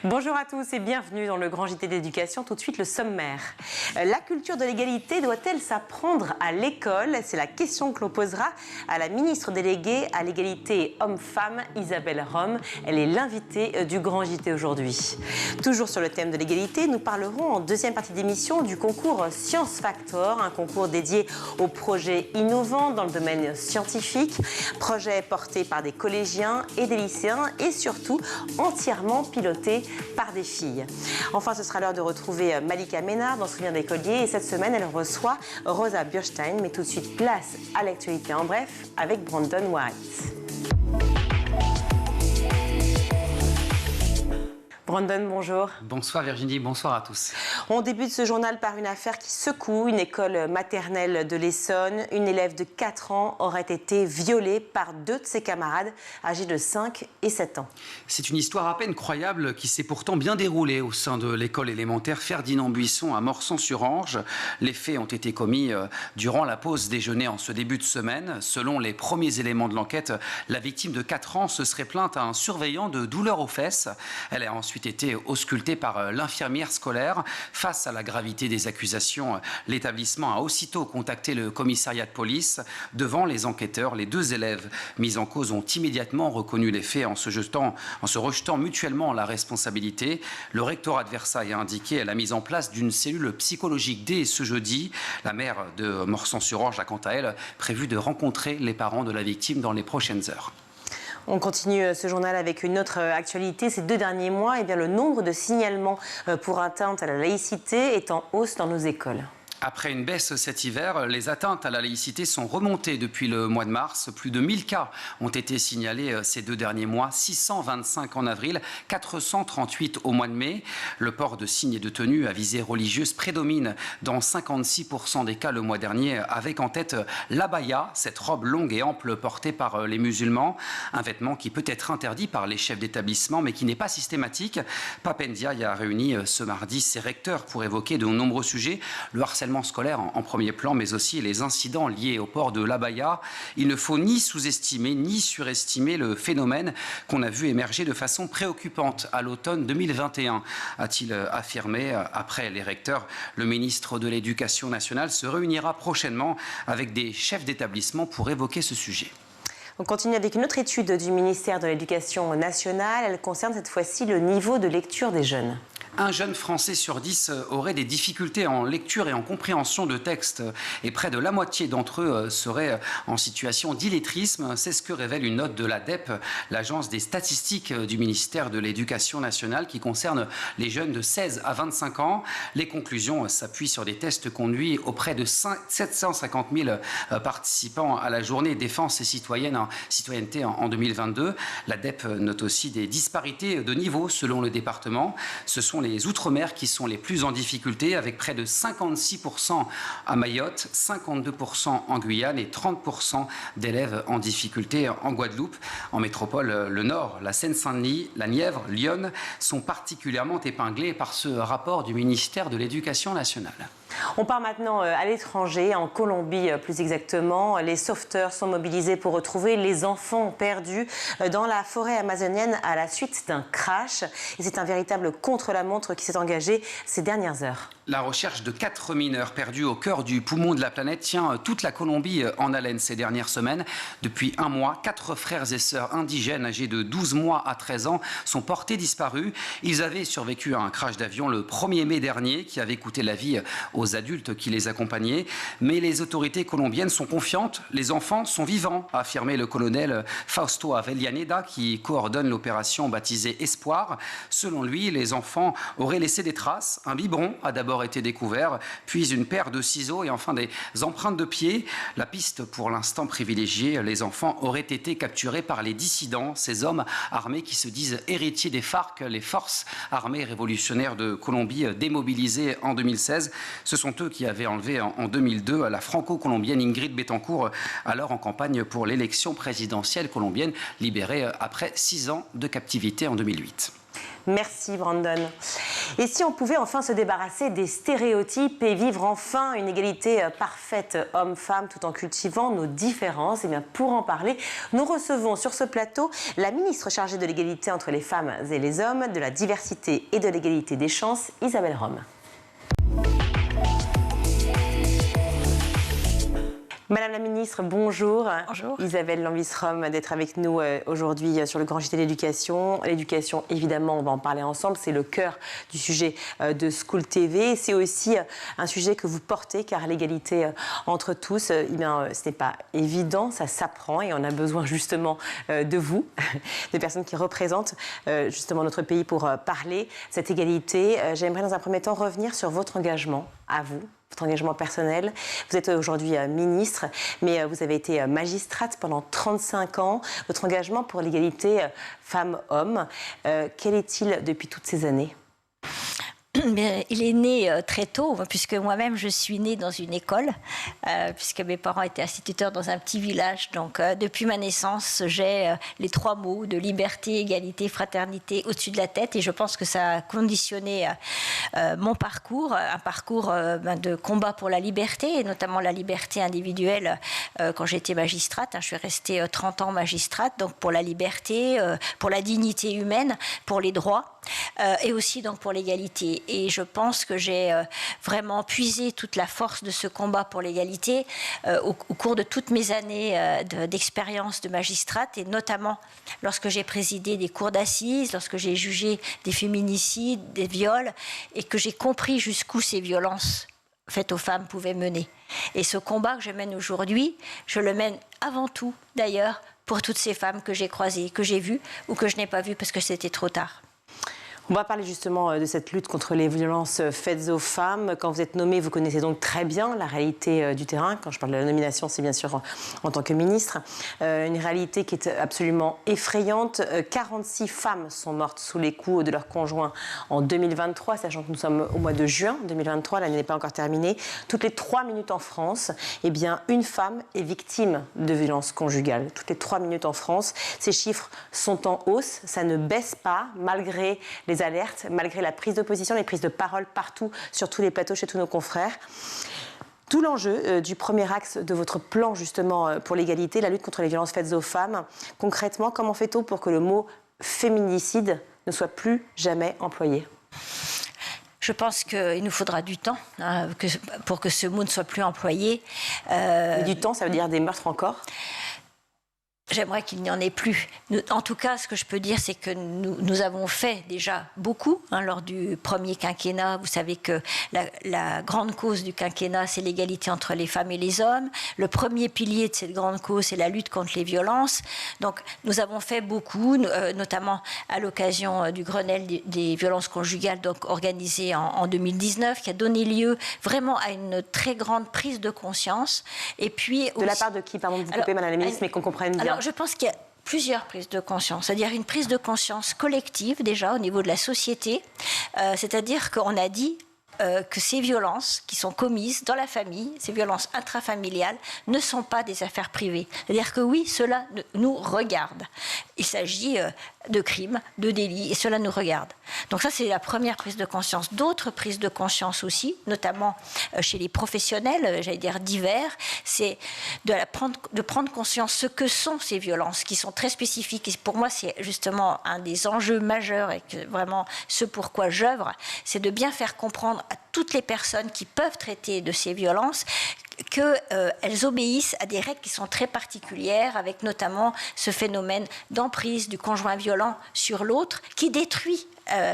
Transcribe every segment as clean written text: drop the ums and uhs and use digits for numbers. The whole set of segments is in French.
Bonjour à tous et bienvenue dans le Grand JT d'éducation. Tout de suite, le sommaire. La culture de l'égalité doit-elle s'apprendre à l'école? C'est la question que l'on posera à la ministre déléguée à l'égalité homme-femme, Isabelle Rome. Elle est l'invitée du Grand JT aujourd'hui. Toujours sur le thème de l'égalité, nous parlerons en deuxième partie d'émission du concours Science Factor, un concours dédié aux projets innovants dans le domaine scientifique, projet porté par des collégiens et des lycéens et surtout entièrement piloté par des filles. Enfin, ce sera l'heure de retrouver Malika Ménard dans Souvenir d'écolier et cette semaine, elle reçoit Rosa Burstein. Mais tout de suite, place à l'actualité en bref avec Brandon White. Brandon, bonjour. Bonsoir Virginie, bonsoir à tous. On débute ce journal par une affaire qui secoue une école maternelle de l'Essonne. Une élève de 4 ans aurait été violée par 2 de ses camarades âgés de 5 et 7 ans. C'est une histoire à peine croyable qui s'est pourtant bien déroulée au sein de l'école élémentaire Ferdinand Buisson à Morsang-sur-Orge. Les faits ont été commis durant la pause déjeuner en ce début de semaine. Selon les premiers éléments de l'enquête, la victime de 4 ans se serait plainte à un surveillant de douleurs aux fesses. Elle a ensuite été auscultée par l'infirmière scolaire. Face à la gravité des accusations, l'établissement a aussitôt contacté le commissariat de police. Devant les enquêteurs, les 2 élèves mis en cause ont immédiatement reconnu les faits en se rejetant mutuellement la responsabilité. Le rectorat de Versailles a indiqué la mise en place d'une cellule psychologique dès ce jeudi. La maire de Morsang-sur-Orge a quant à elle prévu de rencontrer les parents de la victime dans les prochaines heures. On continue ce journal avec une autre actualité. Ces 2 derniers mois, le nombre de signalements pour atteinte à la laïcité est en hausse dans nos écoles. Après une baisse cet hiver, les atteintes à la laïcité sont remontées depuis le mois de mars. Plus de 1000 cas ont été signalés ces 2 derniers mois, 625 en avril, 438 au mois de mai. Le port de signes et de tenues à visée religieuse prédomine dans 56% des cas le mois dernier, avec en tête l'abaya, cette robe longue et ample portée par les musulmans. Un vêtement qui peut être interdit par les chefs d'établissement, mais qui n'est pas systématique. Pape Ndiaye a réuni ce mardi ses recteurs pour évoquer de nombreux sujets. Le harcèlement scolaire en premier plan, mais aussi les incidents liés au port de l'abaya. Il ne faut ni sous-estimer ni surestimer le phénomène qu'on a vu émerger de façon préoccupante à l'automne 2021, a-t-il affirmé. Après les recteurs, le ministre de l'Éducation nationale se réunira prochainement avec des chefs d'établissement pour évoquer ce sujet. On continue avec une autre étude du ministère de l'Éducation nationale. Elle concerne cette fois-ci le niveau de lecture des jeunes. Un jeune Français sur 10 aurait des difficultés en lecture et en compréhension de texte et près de la moitié d'entre eux seraient en situation d'illettrisme. C'est ce que révèle une note de l'ADEP, l'agence des statistiques du ministère de l'Éducation nationale qui concerne les jeunes de 16 à 25 ans. Les conclusions s'appuient sur des tests conduits auprès de 750 000 participants à la journée défense et citoyenneté en 2022. L'ADEP note aussi des disparités de niveau selon le département. Ce sont les Outre-mer qui sont les plus en difficulté, avec près de 56% à Mayotte, 52% en Guyane et 30% d'élèves en difficulté en Guadeloupe. En métropole, le Nord, la Seine-Saint-Denis, la Nièvre, Lyon sont particulièrement épinglés par ce rapport du ministère de l'Éducation nationale. On part maintenant à l'étranger, en Colombie plus exactement. Les sauveteurs sont mobilisés pour retrouver les enfants perdus dans la forêt amazonienne à la suite d'un crash. Et c'est un véritable contre-la-montre qui s'est engagé ces dernières heures. La recherche de 4 mineurs perdus au cœur du poumon de la planète tient toute la Colombie en haleine ces dernières semaines. Depuis un mois, 4 frères et sœurs indigènes âgés de 12 mois à 13 ans sont portés disparus. Ils avaient survécu à un crash d'avion le 1er mai dernier qui avait coûté la vie aux adultes qui les accompagnaient. Mais les autorités colombiennes sont confiantes. Les enfants sont vivants, a affirmé le colonel Fausto Avellaneda qui coordonne l'opération baptisée Espoir. Selon lui, les enfants auraient laissé des traces. Un biberon a d'abord été découvert, puis une paire de ciseaux et enfin des empreintes de pieds. La piste pour l'instant privilégiée, les enfants auraient été capturés par les dissidents, ces hommes armés qui se disent héritiers des FARC, les forces armées révolutionnaires de Colombie démobilisées en 2016. Ce sont eux qui avaient enlevé en 2002 la franco-colombienne Ingrid Betancourt, alors en campagne pour l'élection présidentielle colombienne, libérée après 6 ans de captivité en 2008. Merci Brandon. Et si on pouvait enfin se débarrasser des stéréotypes et vivre enfin une égalité parfaite homme-femme tout en cultivant nos différences, et bien pour en parler, nous recevons sur ce plateau la ministre chargée de l'égalité entre les femmes et les hommes, de la diversité et de l'égalité des chances, Isabelle Rome. Madame la ministre, bonjour. Bonjour. Isabelle Lambis-Rome d'être avec nous aujourd'hui sur le Grand JT de l'Éducation. L'éducation, évidemment, on va en parler ensemble, c'est le cœur du sujet de School TV. C'est aussi un sujet que vous portez, car l'égalité entre tous, ce n'est pas évident, ça s'apprend et on a besoin justement de vous, de personnes qui représentent justement notre pays pour parler cette égalité. J'aimerais dans un premier temps revenir sur votre engagement à vous. Votre engagement personnel. Vous êtes aujourd'hui ministre, mais vous avez été magistrate pendant 35 ans. Votre engagement pour l'égalité femmes-hommes, quel est-il depuis toutes ces années ? Il est né très tôt, puisque moi-même je suis née dans une école, puisque mes parents étaient instituteurs dans un petit village. Donc depuis ma naissance, j'ai les 3 mots de liberté, égalité, fraternité au-dessus de la tête. Et je pense que ça a conditionné mon parcours, un parcours de combat pour la liberté, et notamment la liberté individuelle quand j'étais magistrate. Je suis restée 30 ans magistrate, donc pour la liberté, pour la dignité humaine, pour les droits, et aussi donc pour l'égalité. Et je pense que j'ai vraiment puisé toute la force de ce combat pour l'égalité au cours de toutes mes années d'expérience de magistrate, et notamment lorsque j'ai présidé des cours d'assises, lorsque j'ai jugé des féminicides, des viols, et que j'ai compris jusqu'où ces violences faites aux femmes pouvaient mener. Et ce combat que je mène aujourd'hui, je le mène avant tout, d'ailleurs, pour toutes ces femmes que j'ai croisées, que j'ai vues ou que je n'ai pas vues parce que c'était trop tard. On va parler justement de cette lutte contre les violences faites aux femmes. Quand vous êtes nommée, vous connaissez donc très bien la réalité du terrain. Quand je parle de la nomination, c'est bien sûr en tant que ministre. Une réalité qui est absolument effrayante. 46 femmes sont mortes sous les coups de leurs conjoints en 2023, sachant que nous sommes au mois de juin 2023, l'année n'est pas encore terminée. Toutes les 3 minutes en France, eh bien, une femme est victime de violences conjugales. Toutes les 3 minutes en France. Ces chiffres sont en hausse, ça ne baisse pas, malgré les alertes, malgré la prise de position, les prises de parole partout, sur tous les plateaux, chez tous nos confrères. Tout l'enjeu du premier axe de votre plan justement pour l'égalité, la lutte contre les violences faites aux femmes. Concrètement, comment fait-on pour que le mot féminicide ne soit plus jamais employé ? Je pense qu'il nous faudra du temps pour que ce mot ne soit plus employé. Et du temps, ça veut dire des meurtres encore ? J'aimerais qu'il n'y en ait plus. En tout cas, ce que je peux dire, c'est que nous avons fait déjà beaucoup lors du premier quinquennat. Vous savez que la grande cause du quinquennat, c'est l'égalité entre les femmes et les hommes. Le premier pilier de cette grande cause, c'est la lutte contre les violences. Donc, nous avons fait beaucoup, notamment à l'occasion du Grenelle des violences conjugales, donc organisé en 2019, qui a donné lieu vraiment à une très grande prise de conscience. Et puis de la part de qui, pardon de vous couper, Madame la ministre, mais qu'on comprenne bien. Alors, je pense qu'il y a plusieurs prises de conscience, c'est-à-dire une prise de conscience collective déjà au niveau de la société, c'est-à-dire qu'on a dit que ces violences qui sont commises dans la famille, ces violences intrafamiliales, ne sont pas des affaires privées. C'est-à-dire que oui, cela nous regarde. Il s'agit de crimes, de délits, et cela nous regarde. Donc ça, c'est la première prise de conscience. D'autres prises de conscience aussi, notamment chez les professionnels, j'allais dire divers, c'est de prendre conscience ce que sont ces violences, qui sont très spécifiques. Et pour moi, c'est justement un des enjeux majeurs, et que vraiment ce pourquoi j'œuvre, c'est de bien faire comprendre à toutes les personnes qui peuvent traiter de ces violences qu'elles obéissent à des règles qui sont très particulières, avec notamment ce phénomène d'emprise du conjoint violent sur l'autre qui détruit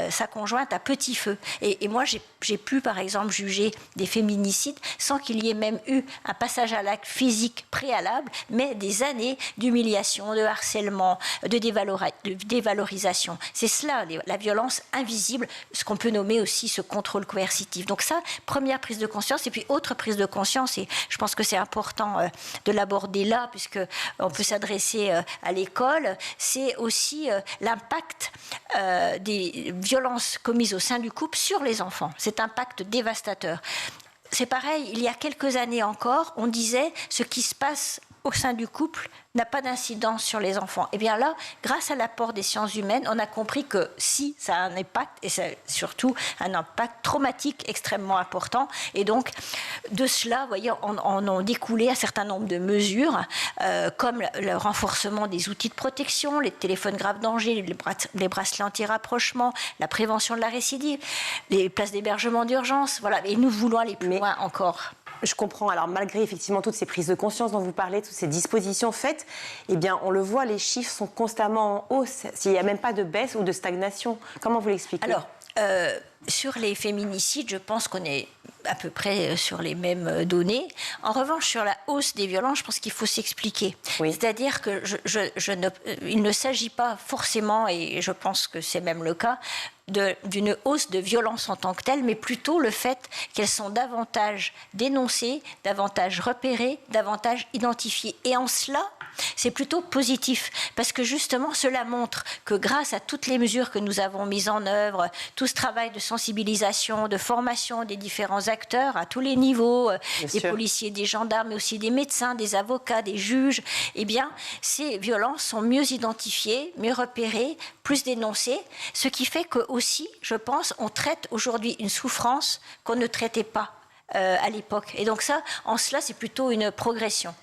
sa conjointe à petit feu. Et moi, j'ai pu, par exemple, juger des féminicides sans qu'il y ait même eu un passage à l'acte physique préalable, mais des années d'humiliation, de harcèlement, de dévalorisation. C'est cela, la violence invisible, ce qu'on peut nommer aussi ce contrôle coercitif. Donc ça, première prise de conscience. Et puis, autre prise de conscience, et je pense que c'est important de l'aborder là, puisqu'on peut s'adresser à l'école, c'est aussi l'impact des violences commises au sein du couple sur les enfants. Cet impact dévastateur. C'est pareil, il y a quelques années encore, on disait ce qui se passe au sein du couple n'a pas d'incidence sur les enfants. Et bien là, grâce à l'apport des sciences humaines, on a compris que si, ça a un impact, et c'est surtout un impact traumatique extrêmement important. Et donc, de cela, vous voyez, on a découlé un certain nombre de mesures, comme le renforcement des outils de protection, les téléphones grave danger, les bracelets anti-rapprochement, la prévention de la récidive, les places d'hébergement d'urgence, voilà. Et nous voulons aller plus loin encore. Je comprends. Alors, malgré effectivement toutes ces prises de conscience dont vous parlez, toutes ces dispositions faites, eh bien, on le voit, les chiffres sont constamment en hausse. S'il n'y a même pas de baisse ou de stagnation. Comment vous l'expliquez ? Alors, sur les féminicides, je pense qu'on est à peu près sur les mêmes données. En revanche, sur la hausse des violences, je pense qu'il faut s'expliquer. Oui. C'est-à-dire que il ne s'agit pas forcément, et je pense que c'est même le cas, d'une hausse de violence en tant que telle, mais plutôt le fait qu'elles sont davantage dénoncées, davantage repérées, davantage identifiées. Et en cela, c'est plutôt positif, parce que justement, cela montre que grâce à toutes les mesures que nous avons mises en œuvre, tout ce travail de sensibilisation, de formation des différents acteurs à tous les niveaux, des policiers, des gendarmes, mais aussi des médecins, des avocats, des juges, eh bien, ces violences sont mieux identifiées, mieux repérées, plus dénoncées, ce qui fait que aussi, je pense, on traite aujourd'hui une souffrance qu'on ne traitait pas à l'époque. Et donc ça, en cela, c'est plutôt une progression.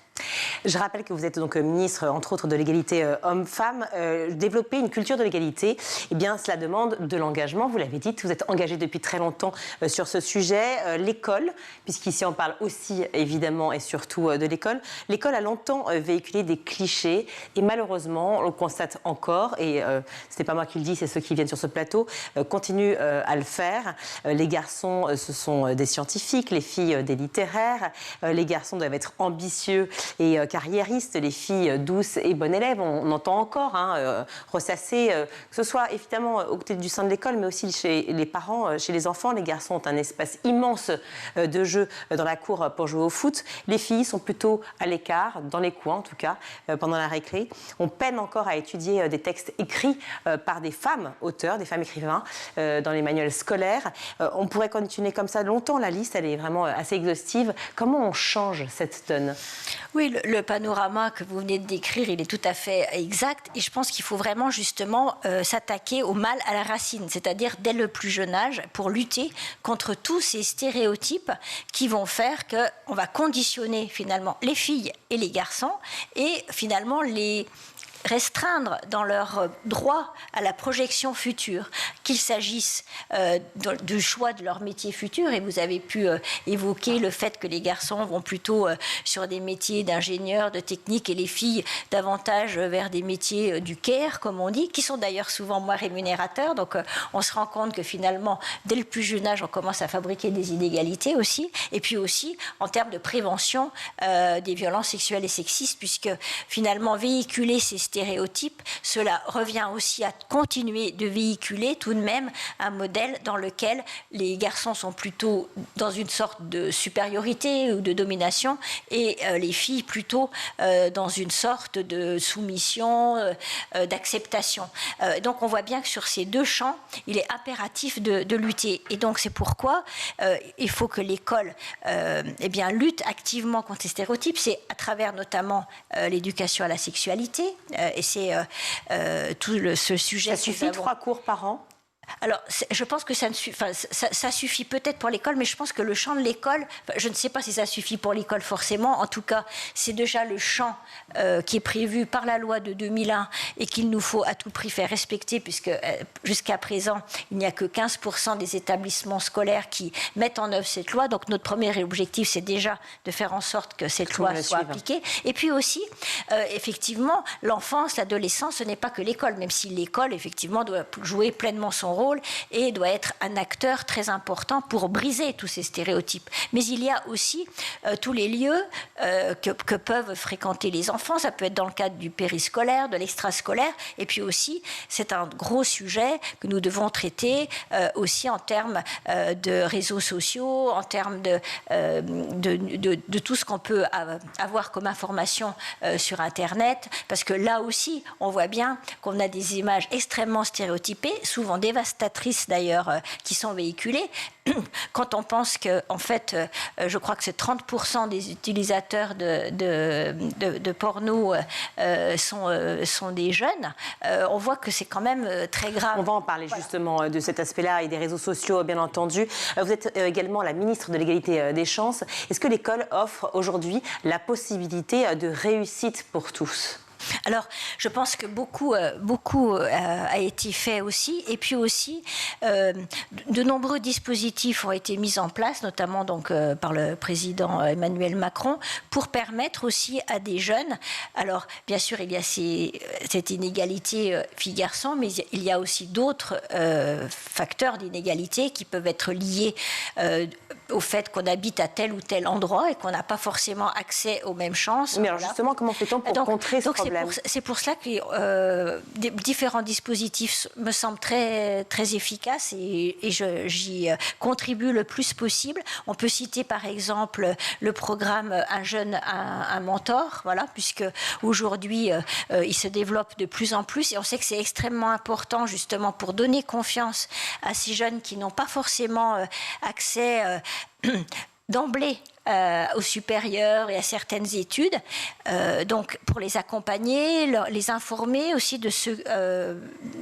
Je rappelle que vous êtes donc ministre, entre autres, de l'égalité homme-femme. Développer une culture de l'égalité, eh bien, cela demande de l'engagement. Vous l'avez dit, vous êtes engagé depuis très longtemps sur ce sujet. L'école, puisqu'ici on parle aussi évidemment et surtout de l'école. L'école a longtemps véhiculé des clichés et malheureusement, on le constate encore, et ce n'est pas moi qui le dis, c'est ceux qui viennent sur ce plateau, continuent à le faire. Les garçons, ce sont des scientifiques, les filles des littéraires. Les garçons doivent être ambitieux et carriéristes, les filles douces et bonnes élèves. On entend encore ressasser, que ce soit évidemment au côté du sein de l'école, mais aussi chez les parents, chez les enfants. Les garçons ont un espace immense de jeu dans la cour pour jouer au foot. Les filles sont plutôt à l'écart, dans les coins en tout cas, pendant la récré. On peine encore à étudier des textes écrits par des femmes auteurs, des femmes écrivains, dans les manuels scolaires. On pourrait continuer comme ça longtemps, la liste, elle est vraiment assez exhaustive. Comment on change cette donne ? Oui, le panorama que vous venez de décrire, il est tout à fait exact. Et je pense qu'il faut vraiment justement s'attaquer au mal à la racine, c'est-à-dire dès le plus jeune âge, pour lutter contre tous ces stéréotypes qui vont faire qu'on va conditionner finalement les filles et les garçons et finalement les restreindre dans leur droit à la projection future, qu'il s'agisse du choix de leur métier futur, et vous avez pu évoquer le fait que les garçons vont plutôt sur des métiers d'ingénieurs, de techniques, et les filles davantage vers des métiers du care, comme on dit, qui sont d'ailleurs souvent moins rémunérateurs. Donc on se rend compte que finalement, dès le plus jeune âge, on commence à fabriquer des inégalités aussi, et puis aussi en termes de prévention des violences sexuelles et sexistes, puisque finalement véhiculer ces stéréotypes, cela revient aussi à continuer de véhiculer tout de même un modèle dans lequel les garçons sont plutôt dans une sorte de supériorité ou de domination et les filles plutôt dans une sorte de soumission, d'acceptation. Donc on voit bien que sur ces deux champs, il est impératif de lutter. Et donc c'est pourquoi il faut que l'école eh bien, lutte activement contre ces stéréotypes. C'est à travers notamment l'éducation à la sexualité, et c'est tout ce sujet. Ça suffit 3 cours par an? Alors, je pense que ça suffit peut-être pour l'école, mais je pense que le champ de l'école, je ne sais pas si ça suffit pour l'école forcément, en tout cas, c'est déjà le champ qui est prévu par la loi de 2001 et qu'il nous faut à tout prix faire respecter, puisque jusqu'à présent, il n'y a que 15% des établissements scolaires qui mettent en œuvre cette loi. Donc, notre premier objectif, c'est déjà de faire en sorte que cette loi soit appliquée. Et puis aussi, effectivement, l'enfance, l'adolescence, ce n'est pas que l'école, même si l'école, effectivement, doit jouer pleinement son rôle et doit être un acteur très important pour briser tous ces stéréotypes. Mais il y a aussi tous les lieux que peuvent fréquenter les enfants. Ça peut être dans le cadre du périscolaire, de l'extrascolaire, et puis aussi, c'est un gros sujet que nous devons traiter aussi en termes de réseaux sociaux, en termes de tout ce qu'on peut avoir comme information sur Internet, parce que là aussi, on voit bien qu'on a des images extrêmement stéréotypées, souvent dévastatrices, dévastatrices d'ailleurs qui sont véhiculées. Quand on pense que, en fait, je crois que c'est 30% des utilisateurs de porno sont des jeunes, on voit que c'est quand même très grave. On va en parler justement de cet aspect-là et des réseaux sociaux, bien entendu. Vous êtes également la ministre de l'égalité des chances. Est-ce que l'école offre aujourd'hui la possibilité de réussite pour tous ? Alors, je pense que beaucoup a été fait aussi, et puis aussi de nombreux dispositifs ont été mis en place, notamment donc par le président Emmanuel Macron, pour permettre aussi à des jeunes. Alors, bien sûr, il y a cette inégalité filles-garçons, mais il y a aussi d'autres facteurs d'inégalité qui peuvent être liés au fait qu'on habite à tel ou tel endroit et qu'on n'a pas forcément accès aux mêmes chances. Mais alors justement, comment fait-on pour contrer ce problème ? C'est pour cela que différents dispositifs me semblent très, très efficaces et j'y contribue le plus possible. On peut citer par exemple le programme Un jeune, un mentor, voilà, puisque aujourd'hui il se développe de plus en plus et on sait que c'est extrêmement important justement pour donner confiance à ces jeunes qui n'ont pas forcément accès d'emblée au supérieur et à certaines études, donc pour les accompagner, les informer aussi de ce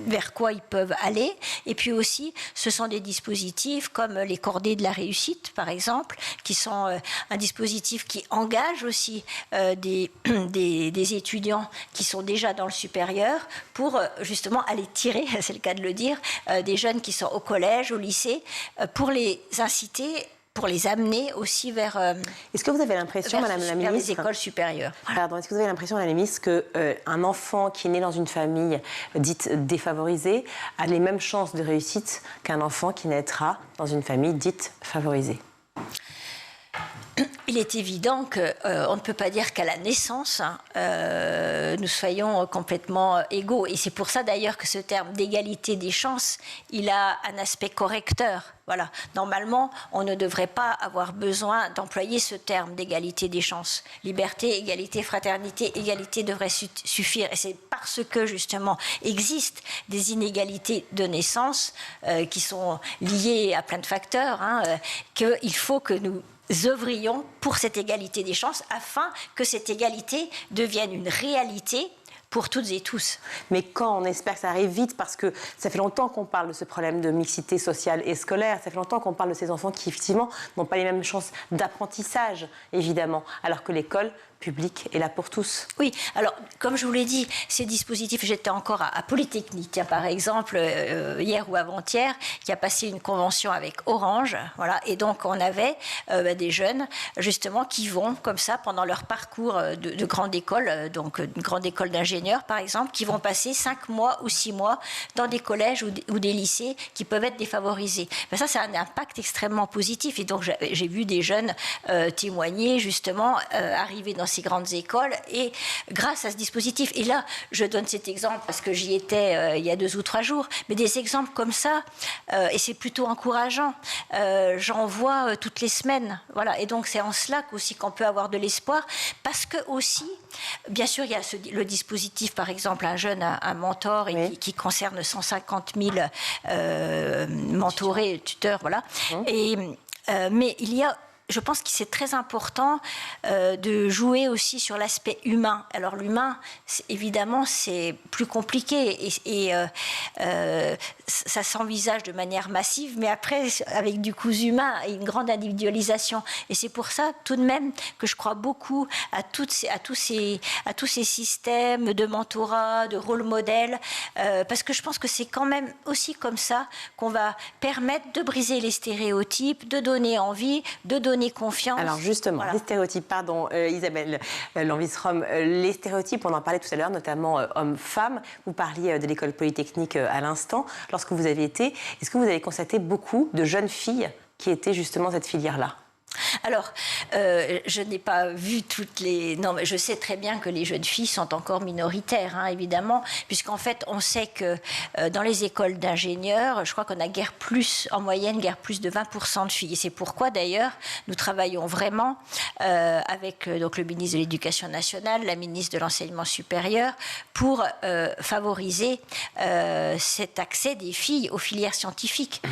vers quoi ils peuvent aller, et puis aussi ce sont des dispositifs comme les cordées de la réussite par exemple, qui sont un dispositif qui engage aussi des étudiants qui sont déjà dans le supérieur pour justement aller tirer, c'est le cas de le dire, des jeunes qui sont au collège, au lycée, pour les inciter, pour les amener aussi vers... Est-ce que vous avez l'impression, Madame la ministre... Vers les écoles supérieures. Voilà. Pardon, est-ce que vous avez l'impression, Madame la ministre, qu'un enfant qui est né dans une famille dite défavorisée a les mêmes chances de réussite qu'un enfant qui naîtra dans une famille dite favorisée ? Il est évident qu'on ne peut pas dire qu'à la naissance, nous soyons complètement égaux. Et c'est pour ça d'ailleurs que ce terme d'égalité des chances, il a un aspect correcteur. Voilà. Normalement, on ne devrait pas avoir besoin d'employer ce terme d'égalité des chances. Liberté, égalité, fraternité, égalité devrait suffire. Et c'est parce que, justement, existent des inégalités de naissance qui sont liées à plein de facteurs, qu'il faut que nous œuvrions pour cette égalité des chances afin que cette égalité devienne une réalité pour toutes et tous. Mais quand on espère que ça arrive vite, parce que ça fait longtemps qu'on parle de ce problème de mixité sociale et scolaire, ça fait longtemps qu'on parle de ces enfants qui, effectivement, n'ont pas les mêmes chances d'apprentissage, évidemment, alors que l'école publique est là pour tous. Oui, alors, comme je vous l'ai dit, ces dispositifs, j'étais encore à Polytechnique, par exemple, hier ou avant-hier, qui a passé une convention avec Orange, voilà, et donc on avait des jeunes, justement, qui vont, comme ça, pendant leur parcours de grande école, donc une grande école d'ingénieurs, par exemple, qui vont passer 5 mois ou 6 mois dans des collèges ou des lycées qui peuvent être défavorisés. Ben ça a un impact extrêmement positif, et donc j'ai vu des jeunes témoigner, justement, arriver dans ces grandes écoles et grâce à ce dispositif. Et là, je donne cet exemple parce que j'y étais il y a 2 ou 3 jours, mais des exemples comme ça, et c'est plutôt encourageant. J'en vois toutes les semaines. Voilà. Et donc, c'est en cela aussi qu'on peut avoir de l'espoir parce que aussi, bien sûr, il y a le dispositif, par exemple, Un jeune, un mentor, et oui, qui concerne 150 000 mentorés, tuteurs, voilà. Et, mais il y a, je pense que c'est très important de jouer aussi sur l'aspect humain. Alors l'humain, évidemment, c'est plus compliqué et ça s'envisage de manière massive, mais après, avec du cousu humain et une grande individualisation. Et c'est pour ça, tout de même, que je crois beaucoup à tous ces systèmes de mentorat, de rôle modèle, parce que je pense que c'est quand même aussi comme ça qu'on va permettre de briser les stéréotypes, de donner envie, de donner confiance. Alors justement, voilà. Les stéréotypes, pardon Isabelle Lanvisrom, les stéréotypes, on en parlait tout à l'heure, notamment hommes-femmes. Vous parliez de l'école polytechnique à l'instant. Lorsque vous avez été, est-ce que vous avez constaté beaucoup de jeunes filles qui étaient justement cette filière-là ? Alors, je n'ai pas vu toutes les... Non, mais je sais très bien que les jeunes filles sont encore minoritaires, hein, évidemment, puisqu'en fait, on sait que dans les écoles d'ingénieurs, je crois qu'on a en moyenne, guère plus de 20% de filles. Et c'est pourquoi, d'ailleurs, nous travaillons vraiment avec donc, le ministre de l'Éducation nationale, la ministre de l'Enseignement supérieur, pour favoriser cet accès des filles aux filières scientifiques.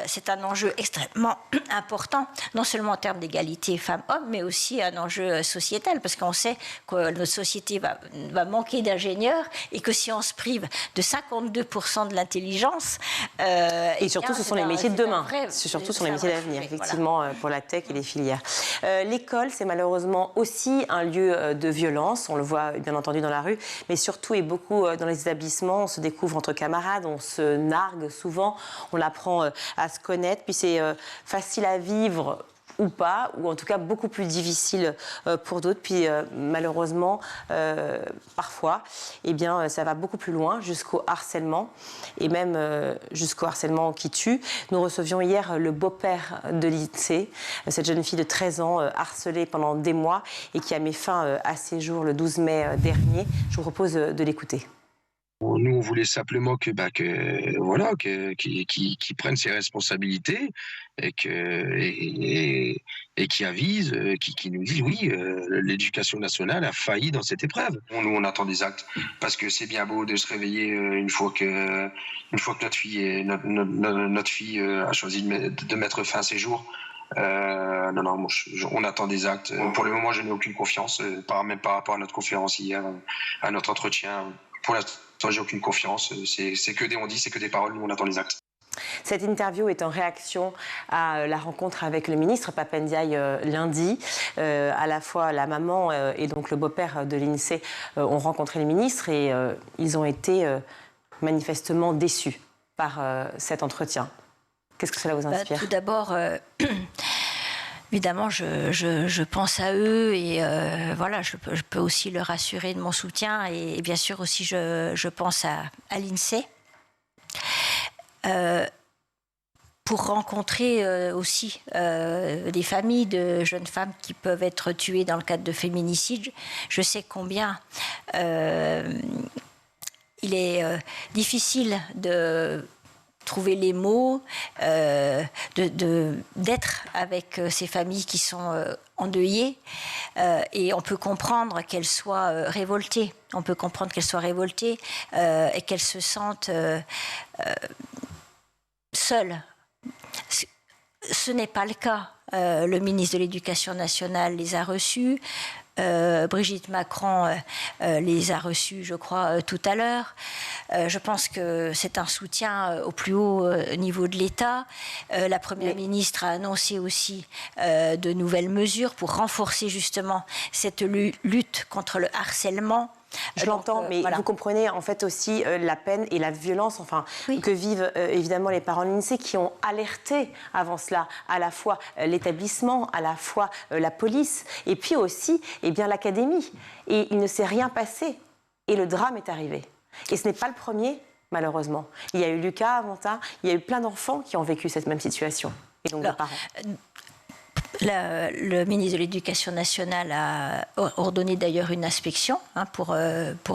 C'est un enjeu extrêmement important, non seulement en termes d'égalité femmes-hommes, mais aussi un enjeu sociétal, parce qu'on sait que notre société va manquer d'ingénieurs et que si on se prive de 52% de l'intelligence... et surtout, ce sont les métiers de demain. Surtout, ce sont les métiers d'avenir, effectivement, voilà. Pour la tech et les filières. L'école, c'est malheureusement aussi un lieu de violence. On le voit, bien entendu, dans la rue, mais surtout et beaucoup dans les établissements. On se découvre entre camarades, on se nargue souvent, on apprend à se connaître, puis c'est facile à vivre ou pas, ou en tout cas beaucoup plus difficile pour d'autres. Puis malheureusement, parfois, eh bien, ça va beaucoup plus loin, jusqu'au harcèlement, et même jusqu'au harcèlement qui tue. Nous recevions hier le beau-père de l'INSEE, cette jeune fille de 13 ans harcelée pendant des mois et qui a mis fin à ses jours le 12 mai dernier. Je vous propose de l'écouter. Nous, on voulait simplement qu'ils prennent ses responsabilités et qui avisent, qui nous disent oui, l'éducation nationale a failli dans cette épreuve. Nous, on attend des actes parce que c'est bien beau de se réveiller une fois que notre fille a choisi de mettre fin à ses jours. Non, on attend des actes. Pour le moment, je n'ai aucune confiance, même par rapport à notre conférence hier, à notre entretien. Pour l'instant, j'ai aucune confiance. C'est que des on-dit, c'est que des paroles. Nous, on attend les actes. Cette interview est en réaction à la rencontre avec le ministre Pape Ndiaye lundi. À la fois la maman et donc le beau-père de l'INSEE ont rencontré le ministre et ils ont été manifestement déçus par cet entretien. Qu'est-ce que cela vous inspire ? Tout d'abord... Évidemment, je pense à eux et voilà, je peux aussi leur assurer de mon soutien et bien sûr aussi je pense à l'INSEE pour rencontrer aussi des familles de jeunes femmes qui peuvent être tuées dans le cadre de féminicide. Je sais combien il est difficile de trouver les mots, d'être avec ces familles qui sont endeuillées. Et on peut comprendre qu'elles soient révoltées. On peut comprendre qu'elles soient révoltées et qu'elles se sentent seules. Ce n'est pas le cas. Le ministre de l'Éducation nationale les a reçus. Brigitte Macron les a reçus, je crois, tout à l'heure. Je pense que c'est un soutien au plus haut niveau de l'État. La Première ministre a annoncé aussi de nouvelles mesures pour renforcer justement cette lutte contre le harcèlement. Je l'entends, mais voilà. Vous comprenez en fait aussi la peine et la violence que vivent évidemment les parents de l'INSEE qui ont alerté avant cela à la fois l'établissement, à la fois la police et puis aussi l'académie. Et il ne s'est rien passé et le drame est arrivé. Et ce n'est pas le premier, malheureusement. Il y a eu Lucas avant ça, il y a eu plein d'enfants qui ont vécu cette même situation. Et donc des parents. Le ministre de l'Éducation nationale a ordonné d'ailleurs une inspection pour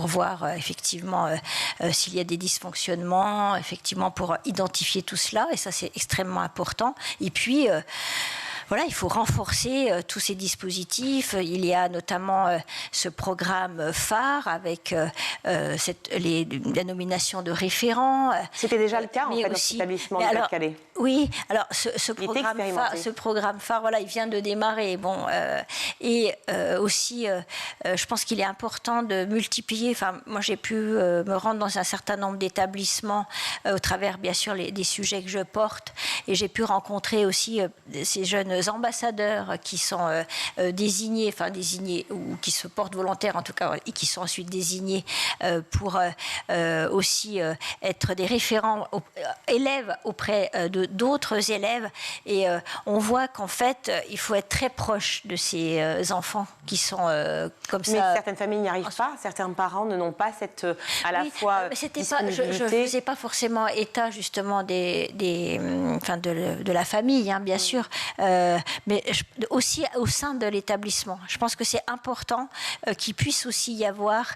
voir effectivement s'il y a des dysfonctionnements, effectivement pour identifier tout cela, et ça c'est extrêmement important. Et puis voilà, il faut renforcer tous ces dispositifs. Il y a notamment ce programme phare avec la nomination de référents. C'était déjà le cas en fait dans cet établissement de Pas-de-Calais. Oui, alors ce programme phare, voilà, il vient de démarrer. Bon, et aussi, je pense qu'il est important de multiplier. Enfin, moi, j'ai pu me rendre dans un certain nombre d'établissements au travers, bien sûr, des sujets que je porte, et j'ai pu rencontrer aussi ces jeunes ambassadeurs qui sont désignés ou qui se portent volontaires en tout cas, et qui sont ensuite désignés pour aussi être des référents élèves auprès d'autres élèves. Et on voit qu'en fait, il faut être très proche de ces enfants qui sont comme ça. Mais certaines familles n'y arrivent pas, certains parents n'ont pas cette à la fois disponibilité. Je ne faisais pas forcément état justement de la famille, bien sûr. mais aussi au sein de l'établissement. Je pense que c'est important qu'il puisse aussi y avoir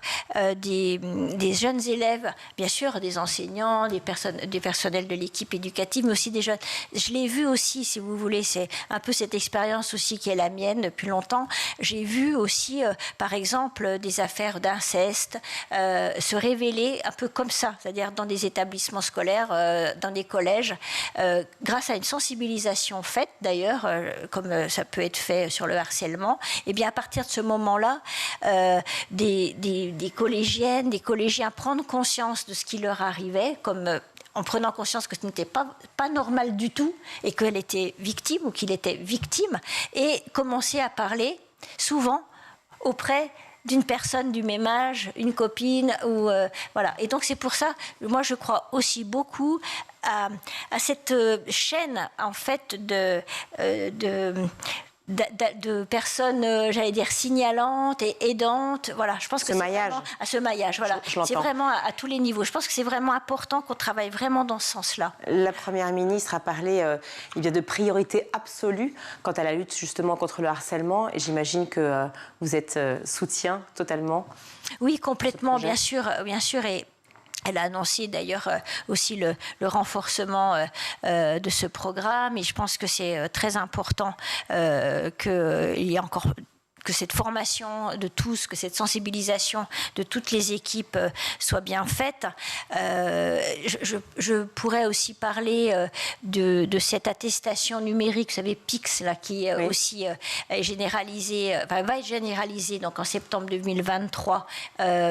des jeunes élèves, bien sûr, des enseignants, des personnels de l'équipe éducative, mais aussi des jeunes. Je l'ai vu aussi, si vous voulez, c'est un peu cette expérience aussi qui est la mienne depuis longtemps. J'ai vu aussi, par exemple, des affaires d'inceste se révéler un peu comme ça, c'est-à-dire dans des établissements scolaires, dans des collèges, grâce à une sensibilisation faite d'ailleurs, comme ça peut être fait sur le harcèlement. Et bien à partir de ce moment-là, des collégiennes, des collégiens prendre conscience de ce qui leur arrivait, comme en prenant conscience que ce n'était pas normal du tout et qu'elle était victime ou qu'il était victime, et commencer à parler souvent auprès d'une personne du même âge, une copine, ou voilà. Et donc c'est pour ça, moi je crois aussi beaucoup à cette chaîne en fait de personnes, j'allais dire, signalantes et aidantes. Voilà, je pense que c'est vraiment à ce maillage. Voilà, c'est vraiment à tous les niveaux. Je pense que c'est vraiment important qu'on travaille vraiment dans ce sens-là. La Première ministre a parlé de priorité absolue quant à la lutte justement contre le harcèlement. Et j'imagine que vous êtes soutien totalement. Oui, complètement, bien sûr, et elle a annoncé d'ailleurs aussi le renforcement de ce programme, et je pense que c'est très important qu'il y ait encore que cette formation de tous, que cette sensibilisation de toutes les équipes soit bien faite. Je pourrais aussi parler de cette attestation numérique, vous savez, PIX, là, qui est aussi généralisée, va être généralisée donc en septembre 2023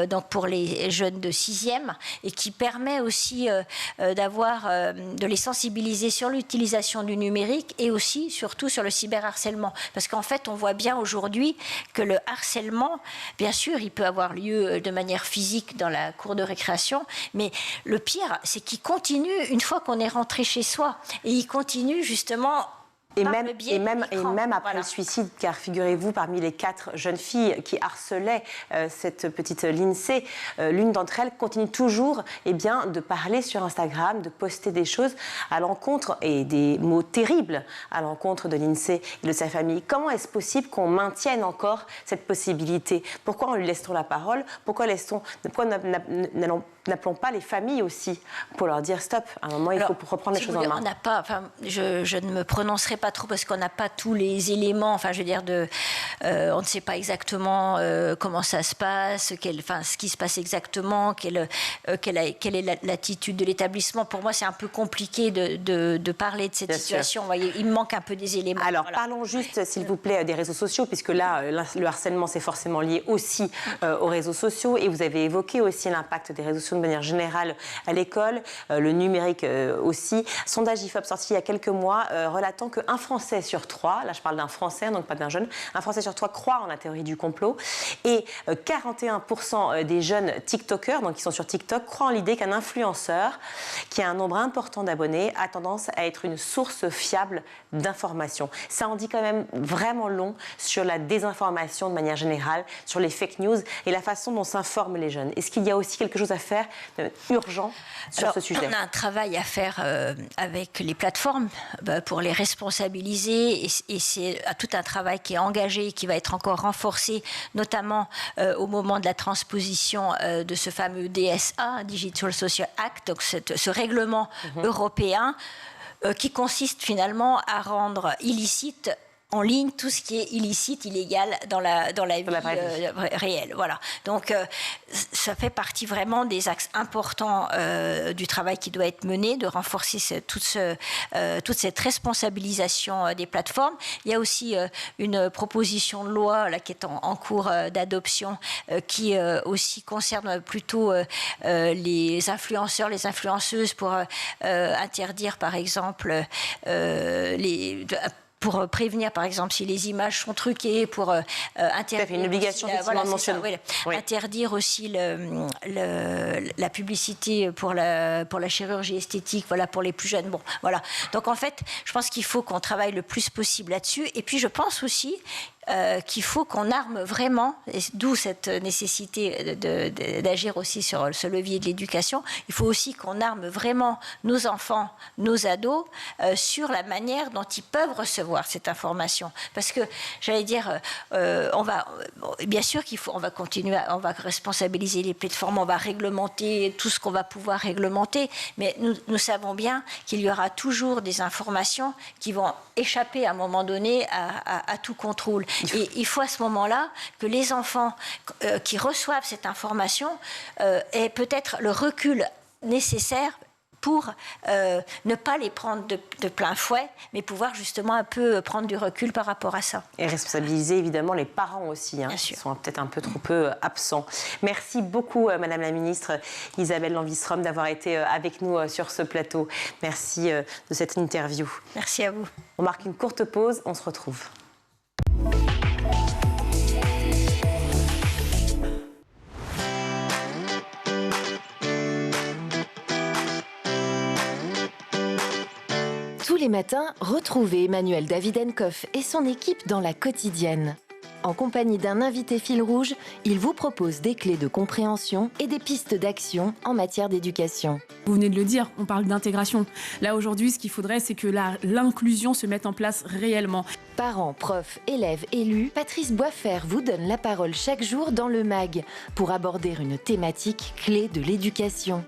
donc pour les jeunes de 6e, et qui permet aussi de les sensibiliser sur l'utilisation du numérique et aussi, surtout, sur le cyberharcèlement. Parce qu'en fait, on voit bien aujourd'hui que le harcèlement, bien sûr, il peut avoir lieu de manière physique dans la cour de récréation, mais le pire, c'est qu'il continue une fois qu'on est rentré chez soi. Et il continue justement... Et même après le suicide, car figurez-vous, parmi les 4 jeunes filles qui harcelaient cette petite Lindsay, l'une d'entre elles continue toujours de parler sur Instagram, de poster des choses à l'encontre, et des mots terribles à l'encontre de Lindsay et de sa famille. Comment est-ce possible qu'on maintienne encore cette possibilité? Pourquoi on lui laisse-t-on la parole? Pourquoi n'appelons pas les familles aussi pour leur dire stop? À un moment, il faut reprendre les choses en main. On n'a pas, je ne me prononcerai pas trop parce qu'on n'a pas tous les éléments. Enfin, je veux dire, on ne sait pas exactement comment ça se passe, ce qui se passe exactement, quelle est l'attitude de l'établissement. Pour moi, c'est un peu compliqué de parler de cette situation. Vous voyez, il me manque un peu des éléments. Alors, parlons juste, s'il vous plaît, des réseaux sociaux, puisque là, le harcèlement, c'est forcément lié aussi aux réseaux sociaux. Et vous avez évoqué aussi l'impact des réseaux sociaux de manière générale à l'école, le numérique aussi. Sondage IFOP sorti il y a quelques mois relatant qu'un Français sur 3, là je parle d'un Français, donc pas d'un jeune, un Français sur 3 croit en la théorie du complot, et 41% des jeunes TikTokers, donc qui sont sur TikTok, croient en l'idée qu'un influenceur qui a un nombre important d'abonnés a tendance à être une source fiable d'informations. Ça en dit quand même vraiment long sur la désinformation de manière générale, sur les fake news et la façon dont s'informent les jeunes. Est-ce qu'il y a aussi quelque chose à faire urgent sur ce sujet? On a un travail à faire avec les plateformes pour les responsabiliser, et c'est tout un travail qui est engagé et qui va être encore renforcé, notamment au moment de la transposition de ce fameux DSA, Digital Social Act, donc ce règlement européen qui consiste finalement à rendre illicite en ligne tout ce qui est illicite, illégal dans la vie réelle. Voilà. Donc, ça fait partie vraiment des axes importants du travail qui doit être mené, de renforcer toute cette responsabilisation des plateformes. Il y a aussi une proposition de loi là, qui est en cours d'adoption qui aussi concerne plutôt les influenceurs, les influenceuses pour interdire, par exemple pour prévenir, par exemple, si les images sont truquées, pour interdire... une obligation interdire aussi la publicité pour la chirurgie esthétique, voilà, pour les plus jeunes. Bon, voilà. Donc, en fait, je pense qu'il faut qu'on travaille le plus possible là-dessus. Et puis, je pense aussi, qu'il faut qu'on arme vraiment, et d'où cette nécessité d'agir aussi sur ce levier de l'éducation. Il faut aussi qu'on arme vraiment nos enfants, nos ados, sur la manière dont ils peuvent recevoir cette information. Parce que, j'allais dire, bien sûr on va continuer, on va responsabiliser les plateformes, on va réglementer tout ce qu'on va pouvoir réglementer, mais nous savons bien qu'il y aura toujours des informations qui vont échapper à un moment donné à tout contrôle. Et il faut à ce moment-là que les enfants qui reçoivent cette information aient peut-être le recul nécessaire pour ne pas les prendre de plein fouet, mais pouvoir justement un peu prendre du recul par rapport à ça. Et responsabiliser évidemment les parents aussi, qui sont peut-être un peu trop peu absents. Merci beaucoup, Madame la Ministre Isabelle Lanvisrom, d'avoir été avec nous sur ce plateau. Merci de cette interview. Merci à vous. On marque une courte pause, on se retrouve. Tous les matins, retrouvez Emmanuel Davidenkoff et son équipe dans La Quotidienne. En compagnie d'un invité fil rouge, il vous propose des clés de compréhension et des pistes d'action en matière d'éducation. Vous venez de le dire, on parle d'intégration. Là, aujourd'hui, ce qu'il faudrait, c'est que l'inclusion se mette en place réellement. Parents, profs, élèves, élus, Patrice Boisfer vous donne la parole chaque jour dans le MAG pour aborder une thématique clé de l'éducation.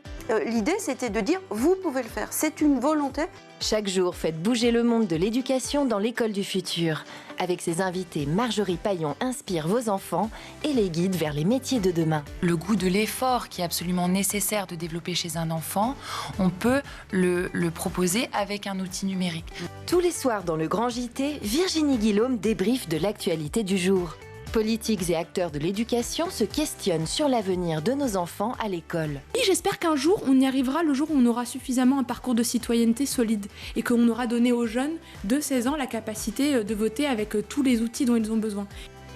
L'idée, c'était de dire, vous pouvez le faire, c'est une volonté. Chaque jour, faites bouger le monde de l'éducation dans l'école du futur. Avec ses invités, Marjorie Paillon inspire vos enfants et les guide vers les métiers de demain. Le goût de l'effort qui est absolument nécessaire de développer chez un enfant, on peut le proposer avec un outil numérique. Tous les soirs dans le Grand JT, Virginie Guillaume débriefe de l'actualité du jour. Politiques et acteurs de l'éducation se questionnent sur l'avenir de nos enfants à l'école. Et j'espère qu'un jour, on y arrivera, le jour où on aura suffisamment un parcours de citoyenneté solide et qu'on aura donné aux jeunes de 16 ans la capacité de voter avec tous les outils dont ils ont besoin.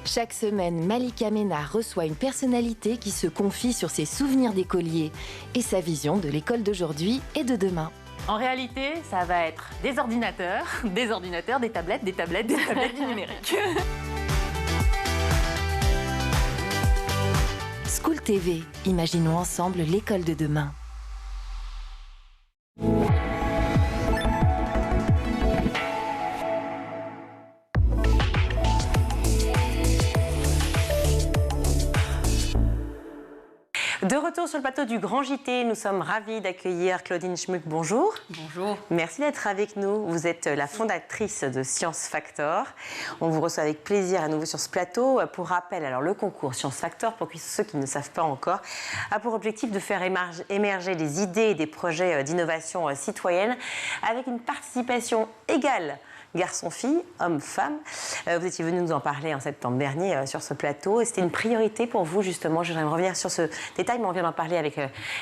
Chaque semaine, Malika Ménard reçoit une personnalité qui se confie sur ses souvenirs d'écolier et sa vision de l'école d'aujourd'hui et de demain. En réalité, ça va être des ordinateurs, des tablettes, du numérique. School TV, imaginons ensemble l'école de demain. De retour sur le plateau du Grand JT, nous sommes ravis d'accueillir Claudine Schmuck. Bonjour. Bonjour. Merci d'être avec nous. Vous êtes la fondatrice de Science Factor. On vous reçoit avec plaisir à nouveau sur ce plateau. Pour rappel, alors le concours Science Factor, pour ceux qui ne savent pas encore, a pour objectif de faire émerger des idées et des projets d'innovation citoyenne avec une participation égale garçons-filles, hommes-femmes. Vous étiez venu nous en parler en septembre dernier sur ce plateau. Et c'était une priorité pour vous, justement. Je voudrais revenir sur ce détail, mais on vient d'en parler avec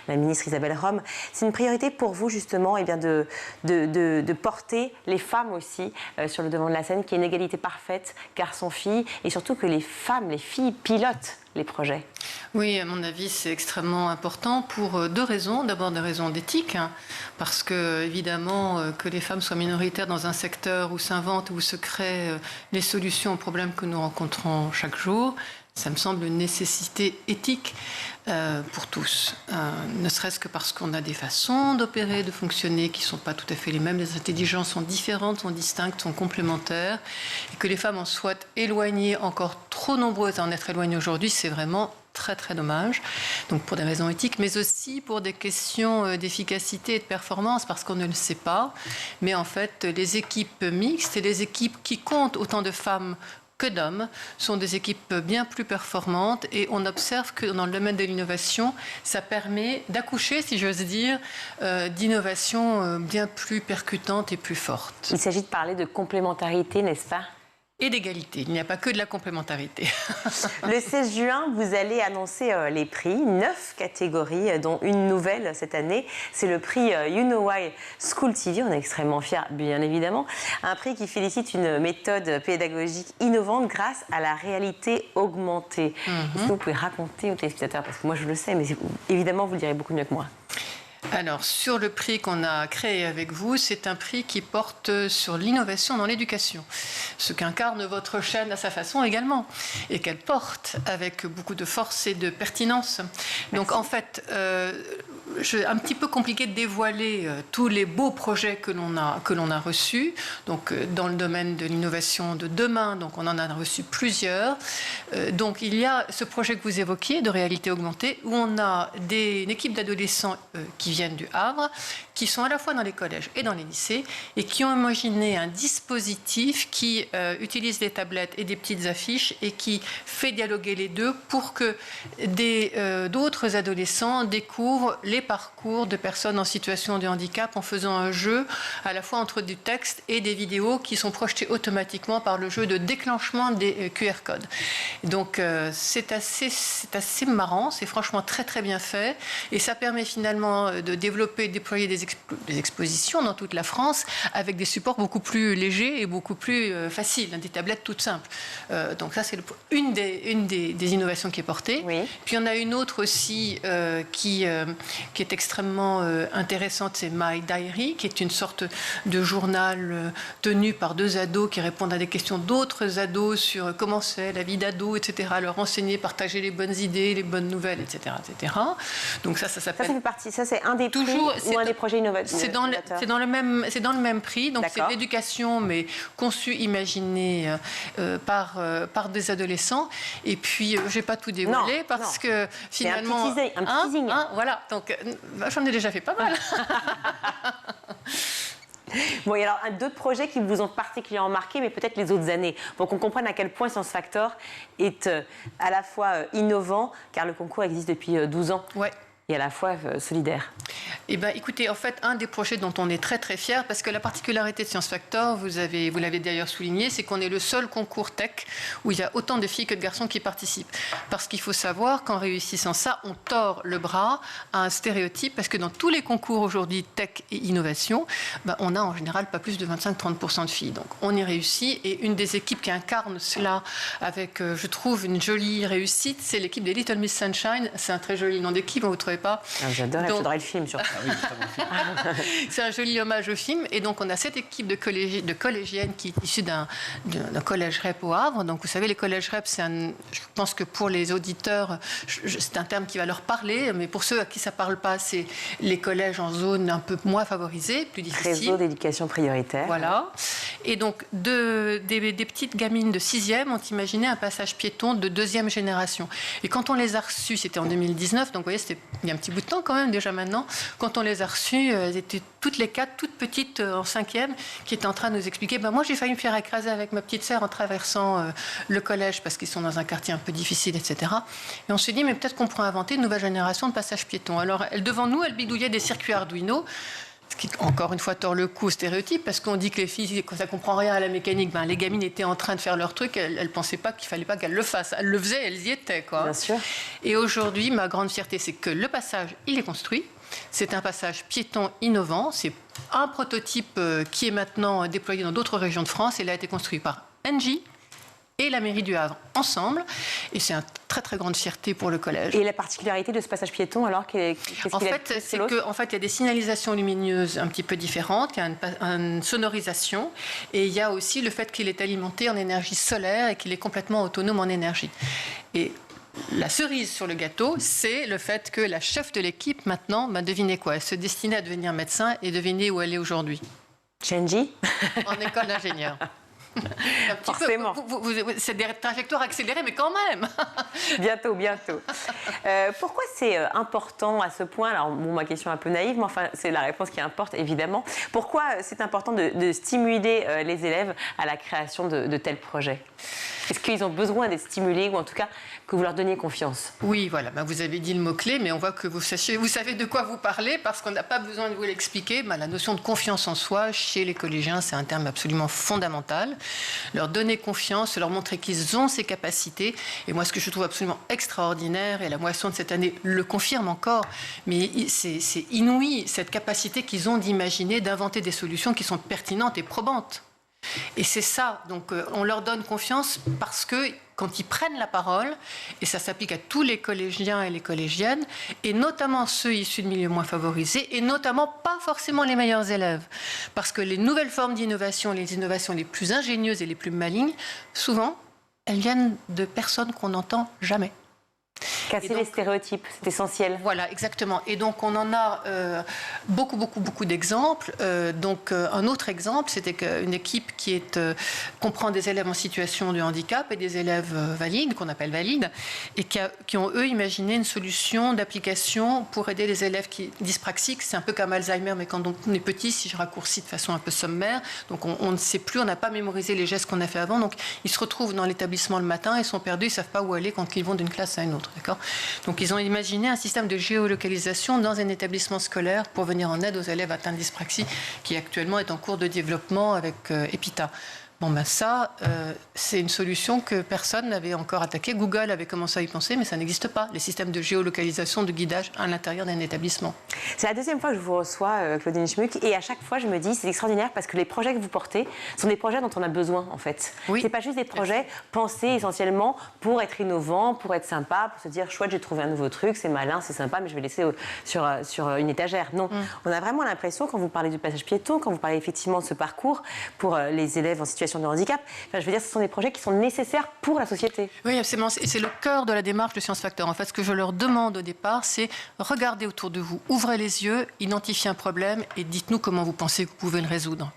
la ministre Isabelle Rome. C'est une priorité pour vous, justement, eh bien de porter les femmes aussi sur le devant de la scène, qu'il y ait une égalité parfaite, garçons-filles, et surtout que les femmes, les filles pilotent les projets. Oui, à mon avis, c'est extrêmement important pour deux raisons. D'abord, des raisons d'éthique, parce que, évidemment, que les femmes soient minoritaires dans un secteur où s'inventent, où se créent les solutions aux problèmes que nous rencontrons chaque jour, ça me semble une nécessité éthique pour tous. Ne serait-ce que parce qu'on a des façons d'opérer, de fonctionner qui ne sont pas tout à fait les mêmes. Les intelligences sont différentes, sont distinctes, sont complémentaires. Et que les femmes en soient éloignées, encore trop nombreuses à en être éloignées aujourd'hui, c'est vraiment très très dommage. Donc pour des raisons éthiques, mais aussi pour des questions d'efficacité et de performance, parce qu'on ne le sait pas. Mais en fait, les équipes mixtes et les équipes qui comptent autant de femmes que d'hommes sont des équipes bien plus performantes, et on observe que dans le domaine de l'innovation, ça permet d'accoucher, si j'ose dire, d'innovations bien plus percutantes et plus fortes. Il s'agit de parler de complémentarité, n'est-ce pas ? Et d'égalité. Il n'y a pas que de la complémentarité. Le 16 juin, vous allez annoncer les prix, 9 catégories, dont une nouvelle cette année. C'est le prix You Know Why School TV. On est extrêmement fiers, bien évidemment. Un prix qui félicite une méthode pédagogique innovante grâce à la réalité augmentée. Est-ce que vous pouvez raconter aux téléspectateurs, parce que moi je le sais, mais évidemment vous le direz beaucoup mieux que moi. Alors, sur le prix qu'on a créé avec vous, c'est un prix qui porte sur l'innovation dans l'éducation. Ce qu'incarne votre chaîne à sa façon également, et qu'elle porte avec beaucoup de force et de pertinence. Donc, en fait, un petit peu compliqué de dévoiler tous les beaux projets que l'on a reçus. Donc, dans le domaine de l'innovation de demain, donc on en a reçu plusieurs. Donc, il y a ce projet que vous évoquiez de réalité augmentée, où on a une équipe d'adolescents qui viennent du Havre, qui sont à la fois dans les collèges et dans les lycées, et qui ont imaginé un dispositif qui utilise des tablettes et des petites affiches et qui fait dialoguer les deux pour que d'autres adolescents découvrent les parcours de personnes en situation de handicap en faisant un jeu à la fois entre du texte et des vidéos qui sont projetées automatiquement par le jeu de déclenchement des QR codes. Donc c'est assez marrant, c'est franchement très très bien fait, et ça permet finalement de développer, déployer des expositions dans toute la France avec des supports beaucoup plus légers et beaucoup plus faciles, des tablettes toutes simples. Donc ça, c'est une des innovations qui est portée. Oui. Puis il y en a une autre aussi qui est extrêmement intéressante, c'est My Diary, qui est une sorte de journal tenu par 2 ados qui répondent à des questions d'autres ados sur comment c'est la vie d'ado, etc., leur enseigner, partager les bonnes idées, les bonnes nouvelles, etc., etc. Donc ça s'appelle... Ça fait partie, ça c'est un des prix ou un des projets innovateurs. C'est dans le même prix, donc c'est l'éducation, mais conçue, imaginée par des adolescents. Et puis, je n'ai pas tout dévoilé parce que finalement... un petit teasing. Voilà, donc j'en ai déjà fait pas mal. Bon, et alors, d'autres projets qui vous ont particulièrement marqué, mais peut-être les autres années, pour qu'on comprenne à quel point Science Factor est à la fois innovant, car le concours existe depuis 12 ans. Ouais. Et à la fois solidaire. Eh bien, écoutez, en fait, un des projets dont on est très très fiers, parce que la particularité de Science Factor, vous l'avez d'ailleurs souligné, c'est qu'on est le seul concours tech où il y a autant de filles que de garçons qui participent. Parce qu'il faut savoir qu'en réussissant ça, on tord le bras à un stéréotype, parce que dans tous les concours aujourd'hui tech et innovation, on a en général pas plus de 25-30% de filles. Donc on y réussit, et une des équipes qui incarne cela avec, je trouve, une jolie réussite, c'est l'équipe des Little Miss Sunshine. C'est un très joli nom d'équipe, vous trouvez pas? J'adorais le film, surtout. C'est un joli hommage au film. Et donc, on a cette équipe de collégiennes qui est issue d'un collège REP au Havre. Donc, vous savez, les collèges REP, je pense que pour les auditeurs, c'est un terme qui va leur parler. Mais pour ceux à qui ça ne parle pas, c'est les collèges en zone un peu moins favorisée, plus difficile. Réseau d'éducation prioritaire. Voilà. Et donc, des petites gamines de 6e ont imaginé un passage piéton de 2e génération. Et quand on les a reçues, c'était en 2019, donc vous voyez, il y a un petit bout de temps quand même déjà maintenant, quand on les a reçues, elles étaient toutes les 4, toutes petites en 5e, qui étaient en train de nous expliquer, moi j'ai failli me faire écraser avec ma petite sœur en traversant le collège parce qu'ils sont dans un quartier un peu difficile, etc. Et on s'est dit, mais peut-être qu'on pourrait inventer une nouvelle génération de passage piéton. Alors, devant nous, elles bidouillaient des circuits Arduino, ce qui, encore une fois, tord le coup au stéréotype, parce qu'on dit que les filles, quand ça ne comprend rien à la mécanique, les gamines étaient en train de faire leur truc, elles ne pensaient pas qu'il ne fallait pas qu'elles le fassent. Elles le faisaient, elles y étaient, quoi. Bien sûr. Et aujourd'hui, ma grande fierté, c'est que le passage, il est construit. C'est un passage piéton innovant. C'est un prototype qui est maintenant déployé dans d'autres régions de France. Il a été construit par Engie et la mairie du Havre ensemble. Et c'est une très très grande fierté pour le collège. Et la particularité de ce passage piéton, alors, en fait, c'est qu'en fait, il y a des signalisations lumineuses un petit peu différentes, il y a une sonorisation, et il y a aussi le fait qu'il est alimenté en énergie solaire et qu'il est complètement autonome en énergie. Et la cerise sur le gâteau, c'est le fait que la chef de l'équipe, maintenant, devinez quoi, elle se destinait à devenir médecin, et devinez où elle est aujourd'hui. Chenji. En école d'ingénieur. Forcément. C'est des trajectoires accélérées, mais quand même. Bientôt. Pourquoi c'est important à ce point, alors ma question est un peu naïve, mais enfin c'est la réponse qui importe évidemment. Pourquoi c'est important de stimuler les élèves à la création de tels projets? Est-ce qu'ils ont besoin d'être stimulés, ou en tout cas que vous leur donniez confiance? Oui, voilà, vous avez dit le mot-clé, mais on voit que vous savez de quoi vous parlez, parce qu'on n'a pas besoin de vous l'expliquer. La notion de confiance en soi, chez les collégiens, c'est un terme absolument fondamental. Leur donner confiance, leur montrer qu'ils ont ces capacités. Et moi, ce que je trouve absolument extraordinaire, et la moisson de cette année le confirme encore, mais c'est inouï, cette capacité qu'ils ont d'imaginer, d'inventer des solutions qui sont pertinentes et probantes. Et c'est ça, donc on leur donne confiance parce que quand ils prennent la parole, et ça s'applique à tous les collégiens et les collégiennes, et notamment ceux issus de milieux moins favorisés, et notamment pas forcément les meilleurs élèves. Parce que les nouvelles formes d'innovation, les innovations les plus ingénieuses et les plus malignes, souvent, elles viennent de personnes qu'on n'entend jamais. Casser les stéréotypes, c'est essentiel. Voilà, exactement. Et donc, on en a beaucoup d'exemples. Un autre exemple, c'était qu'une équipe qui comprend des élèves en situation de handicap et des élèves valides, qu'on appelle valides, et qui ont, eux, imaginé une solution d'application pour aider les élèves dyspraxiques. C'est un peu comme Alzheimer, mais quand on est petit, si je raccourcis de façon un peu sommaire, donc on ne sait plus, on n'a pas mémorisé les gestes qu'on a fait avant, donc ils se retrouvent dans l'établissement le matin, ils sont perdus, ils ne savent pas où aller quand ils vont d'une classe à une autre. D'accord ? Donc ils ont imaginé un système de géolocalisation dans un établissement scolaire pour venir en aide aux élèves atteints de dyspraxie qui actuellement est en cours de développement avec EPITA. Bon ben ça, c'est une solution que personne n'avait encore attaquée. Google avait commencé à y penser, mais ça n'existe pas, les systèmes de géolocalisation, de guidage à l'intérieur d'un établissement. C'est la deuxième fois que je vous reçois, Claudine Schmuck, et à chaque fois, je me dis, c'est extraordinaire parce que les projets que vous portez sont des projets dont on a besoin, en fait. Oui. C'est pas juste des projets pensés essentiellement pour être innovants, pour être sympa, pour se dire, chouette, j'ai trouvé un nouveau truc, c'est malin, c'est sympa, mais je vais laisser sur une étagère. Non, on a vraiment l'impression, quand vous parlez du passage piéton, quand vous parlez effectivement de ce parcours pour les élèves en situation de handicap, enfin, je veux dire, ce sont des projets qui sont nécessaires pour la société. Oui, absolument. C'est le cœur de la démarche de Science Factor. En fait, ce que je leur demande au départ, c'est regardez autour de vous, ouvrez les yeux, identifiez un problème et dites-nous comment vous pensez que vous pouvez le résoudre.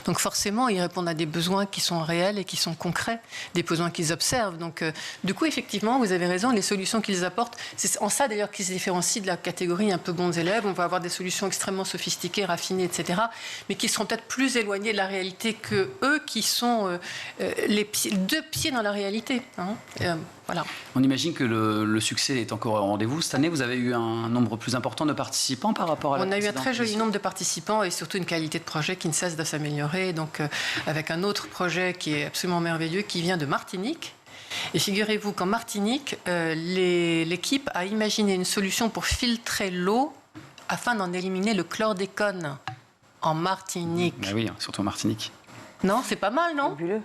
Donc forcément, ils répondent à des besoins qui sont réels et qui sont concrets, des besoins qu'ils observent. Donc du coup, effectivement, vous avez raison, les solutions qu'ils apportent, c'est en ça d'ailleurs qu'ils se différencient de la catégorie un peu bons élèves. On va avoir des solutions extrêmement sophistiquées, raffinées, etc., mais qui seront peut-être plus éloignées de la réalité que eux qui sont deux pieds dans la réalité. Voilà. On imagine que le succès est encore au rendez-vous. Cette année, vous avez eu un nombre plus important de participants par rapport à la précédente. On a eu un très joli nombre de participants et surtout une qualité de projet qui ne cesse de s'améliorer. Donc, avec un autre projet qui est absolument merveilleux, qui vient de Martinique. Et figurez-vous qu'en Martinique, l'équipe a imaginé une solution pour filtrer l'eau afin d'en éliminer le chlordécone en Martinique. Ben oui, surtout en Martinique. Non, c'est pas mal, non ? Fabuleux.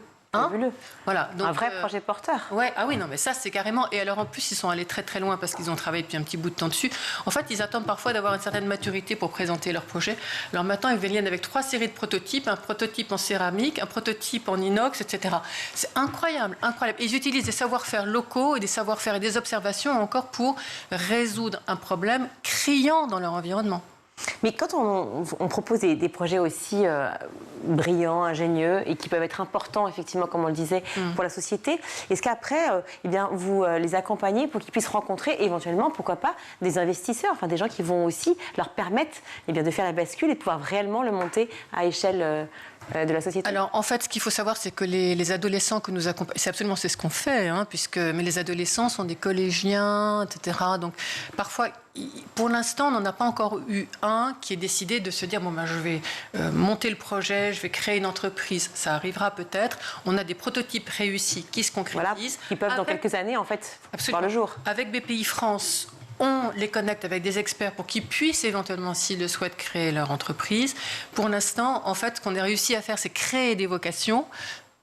Voilà, donc, un vrai projet porteur. Ouais, ah oui, non, mais ça, c'est carrément... Et alors, en plus, ils sont allés très, très loin parce qu'ils ont travaillé depuis un petit bout de temps dessus. En fait, ils attendent parfois d'avoir une certaine maturité pour présenter leur projet. Alors maintenant, ils viennent avec 3 séries de prototypes, un prototype en céramique, un prototype en inox, etc. C'est incroyable, incroyable. Et ils utilisent des savoir-faire locaux et des savoir-faire et des observations encore pour résoudre un problème criant dans leur environnement. Mais quand on propose des projets aussi brillants, ingénieux et qui peuvent être importants, effectivement, comme on le disait, pour la société, est-ce qu'après, vous les accompagnez pour qu'ils puissent rencontrer éventuellement, pourquoi pas, des investisseurs, enfin des gens qui vont aussi leur permettre de faire la bascule et de pouvoir réellement le monter à échelle de la société? Alors, en fait, ce qu'il faut savoir, c'est que les adolescents que nous accompagnons, c'est ce qu'on fait, mais les adolescents sont des collégiens, etc. Donc, parfois, pour l'instant, on n'en a pas encore eu un qui ait décidé de se dire, je vais monter le projet, je vais créer une entreprise. Ça arrivera peut-être. On a des prototypes réussis qui se concrétisent. Qui peuvent, dans quelques années, en fait, voir le jour. Avec BPI France, on les connecte avec des experts pour qu'ils puissent éventuellement, s'ils le souhaitent, créer leur entreprise. Pour l'instant, en fait, ce qu'on a réussi à faire, c'est créer des vocations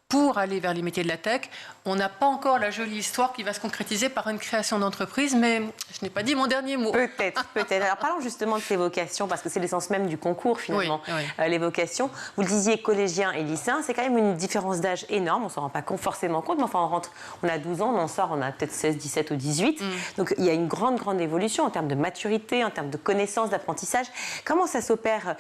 pour aller vers les métiers de la tech. On n'a pas encore la jolie histoire qui va se concrétiser par une création d'entreprise, mais je n'ai pas dit mon dernier mot. Peut-être. Alors parlons justement de ces vocations, parce que c'est l'essence même du concours finalement, les vocations. Vous le disiez, collégiens et lycéens, c'est quand même une différence d'âge énorme, on ne s'en rend pas forcément compte, mais enfin on a 12 ans, on en sort, on a peut-être 16, 17 ou 18. Donc il y a une grande évolution en termes de maturité, en termes de connaissances, d'apprentissage. Comment ça s'opère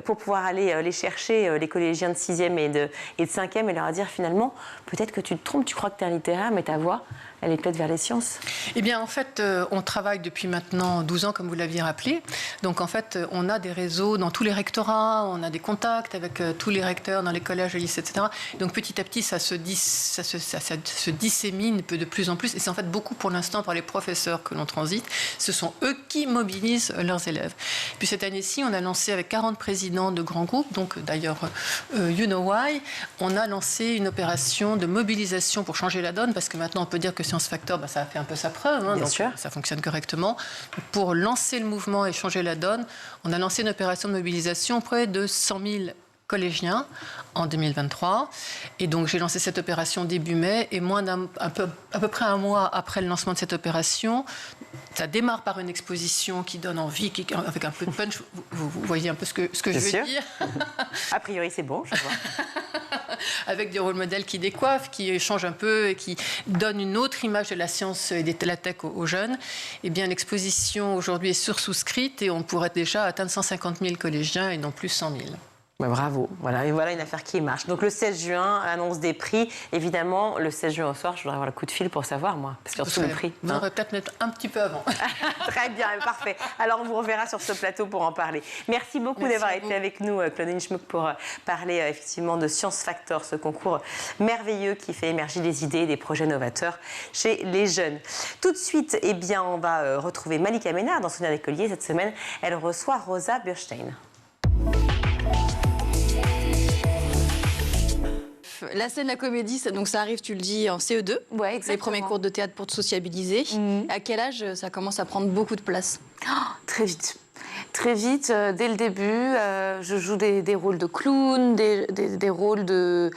pour pouvoir aller les chercher, les collégiens de 6e et de 5e, et leur dire finalement, peut-être que tu te trompes, tu crois que tu es un littéraire, mais ta voix, elle est peut-être vers les sciences. Eh bien, en fait, on travaille depuis maintenant 12 ans, comme vous l'aviez rappelé. Donc, en fait, on a des réseaux dans tous les rectorats, on a des contacts avec tous les recteurs dans les collèges, les lycées, etc. Donc, petit à petit, ça se dissémine de plus en plus. Et c'est en fait beaucoup, pour l'instant, par les professeurs que l'on transite. Ce sont eux qui mobilisent leurs élèves. Puis, cette année-ci, on a lancé avec 40 présidents de grands groupes, donc d'ailleurs, You Know Why, on a lancé une opération de mobilisation pour changer la donne, parce que maintenant, on peut dire que Science Factor, ça a fait un peu sa preuve, Bien donc sûr. Ça fonctionne correctement. Pour lancer le mouvement et changer la donne, on a lancé une opération de mobilisation auprès de 100 000 collégiens en 2023. Et donc, j'ai lancé cette opération début mai. Et à peu près un mois après le lancement de cette opération, ça démarre par une exposition qui donne envie, avec un peu de punch. Vous voyez un peu ce que je veux dire. A priori, c'est bon, je vois. Avec des rôles modèles qui décoiffent, qui changent un peu et qui donnent une autre image de la science et de la tech aux jeunes. Eh bien, l'exposition aujourd'hui est sursouscrite et on pourrait déjà atteindre 150 000 collégiens et non plus 100 000. Bah, bravo, voilà, et voilà une affaire qui marche. Donc le 16 juin, annonce des prix. Évidemment, le 16 juin au soir, je voudrais avoir le coup de fil pour savoir, moi, parce qu'il y a surtout le prix. Vous aurez peut-être mettre un petit peu avant. Très bien, parfait. Alors on vous reverra sur ce plateau pour en parler. Merci beaucoup d'avoir été avec nous, Claudine Schmuck, pour parler effectivement de Science Factor, ce concours merveilleux qui fait émerger des idées et des projets novateurs chez les jeunes. Tout de suite, eh bien, on va retrouver Malika Ménard dans son écolier. Cette semaine, elle reçoit Rosa Burstein. La scène, la comédie, donc ça arrive, tu le dis, en CE2. Ouais, exactement. Les premiers cours de théâtre pour te sociabiliser. À quel âge ça commence à prendre beaucoup de place? Très vite. Très vite, dès le début, je joue des rôles de clown, des rôles de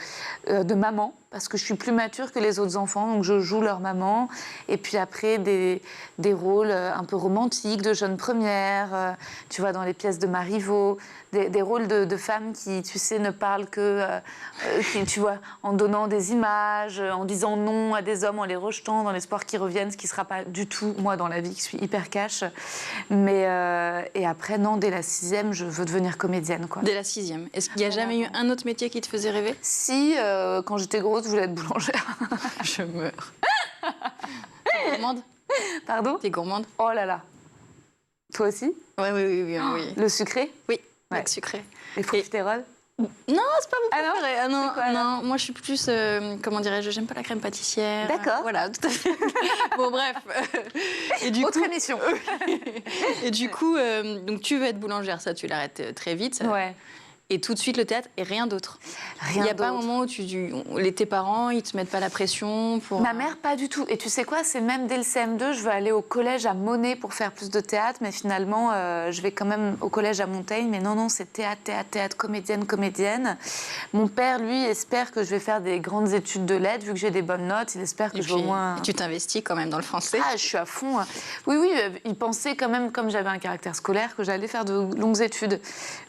maman, parce que je suis plus mature que les autres enfants, donc je joue leur maman. Et puis après, des rôles un peu romantiques, de jeunes premières, tu vois, dans les pièces de Marivaux, des rôles de femmes qui, tu sais, ne parlent que, tu vois, en donnant des images, en disant non à des hommes, en les rejetant, dans l'espoir qu'ils reviennent, ce qui ne sera pas du tout moi dans la vie, qui suis hyper cash. Et après, non, dès la 6e, je veux devenir comédienne, quoi. Dès la 6e. Est-ce qu'il n'y a jamais eu un autre métier qui te faisait rêver? Si, quand j'étais grosse, je voulais être boulangère. Je meurs. T'es gourmande? Pardon? T'es gourmande? Oh là là. Toi aussi? Oui. Le sucré? Oui, ouais. le sucré. Les profiteroles? Non, c'est pas mon préféré. Ah non, non, moi je suis plus, comment dirais-je, j'aime pas la crème pâtissière. D'accord. Voilà, tout à fait. Bon, bref. Et du Autre coup, émission. Et du coup, donc tu veux être boulangère, ça tu l'arrêtes très vite. Ça. Ouais. Et tout de suite le théâtre et rien d'autre. Rien d'autre. Il n'y a pas un moment où tes parents, ils te mettent pas la pression pour... Ma mère, pas du tout. Et tu sais quoi, c'est même dès le CM2, je veux aller au collège à Monet pour faire plus de théâtre, mais finalement, je vais quand même au collège à Montaigne. Mais non, c'est théâtre, comédienne. Mon père, lui, espère que je vais faire des grandes études de lettres, vu que j'ai des bonnes notes. Il espère que je vais au moins... Tu t'investis quand même dans le français. Ah, je suis à fond. Oui, il pensait quand même, comme j'avais un caractère scolaire, que j'allais faire de longues études.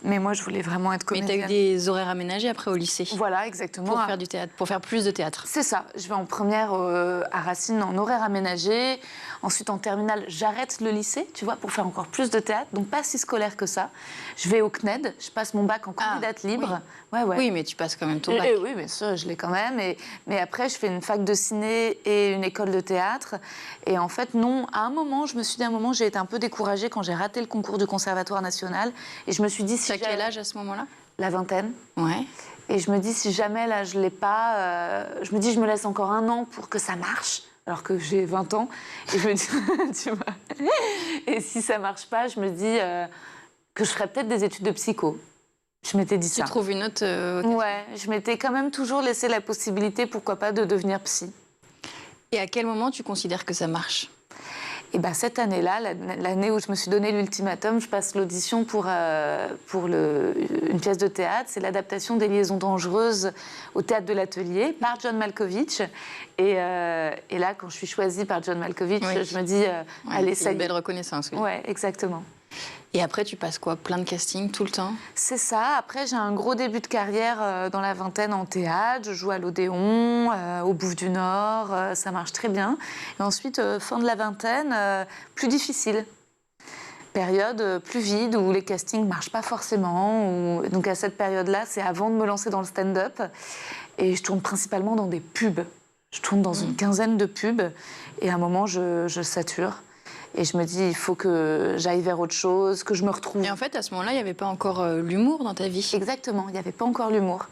Mais moi, je voulais vraiment être comédienne. Mais tu as eu des horaires aménagés après au lycée. Voilà, exactement. Pour faire du théâtre, pour faire plus de théâtre. C'est ça. Je vais en première à Racine en horaire aménagé. Ensuite, en terminale, j'arrête le lycée, tu vois, pour faire encore plus de théâtre. Donc, pas si scolaire que ça. Je vais au CNED. Je passe mon bac en candidate libre. Oui. Oui, mais tu passes quand même ton bac. Oui, bien sûr, je l'ai quand même. Mais après, je fais une fac de ciné et une école de théâtre. Et en fait, non, à un moment, je me suis dit, j'ai été un peu découragée quand j'ai raté le concours du Conservatoire national. Et je me suis dit... T'as quel âge à ce moment-là? La vingtaine. Ouais. Et je me dis, si jamais, là, je l'ai pas... je me dis, je me laisse encore un an pour que ça marche, alors que j'ai 20 ans. Et je me dis, tu vois... Et si ça marche pas, je me dis que je ferais peut-être des études de psycho. Je m'étais dit ça. Tu trouves une autre... Ouais, je m'étais quand même toujours laissé la possibilité, pourquoi pas, de devenir psy. Et à quel moment tu considères que ça marche? Et ben cette année-là, l'année où je me suis donné l'ultimatum, je passe l'audition pour une pièce de théâtre. C'est l'adaptation des Liaisons dangereuses au théâtre de l'Atelier par John Malkovich. Et là, quand je suis choisie par John Malkovich, je me dis, allez, ça y est. C'est une belle reconnaissance. Oui. Ouais, exactement. Et après, tu passes quoi? Plein de castings tout le temps? C'est ça. Après, j'ai un gros début de carrière dans la vingtaine en théâtre. Je joue à l'Odéon, au Bouffe du Nord. Ça marche très bien. Et ensuite, fin de la vingtaine, plus difficile. Période plus vide où les castings ne marchent pas forcément. Donc à cette période-là, c'est avant de me lancer dans le stand-up. Et je tourne principalement dans des pubs. Je tourne dans une quinzaine de pubs. Et à un moment, je sature. Et je me dis, il faut que j'aille vers autre chose, que je me retrouve. Et en fait, à ce moment-là, il n'y avait pas encore l'humour dans ta vie? Exactement, il n'y avait pas encore l'humour.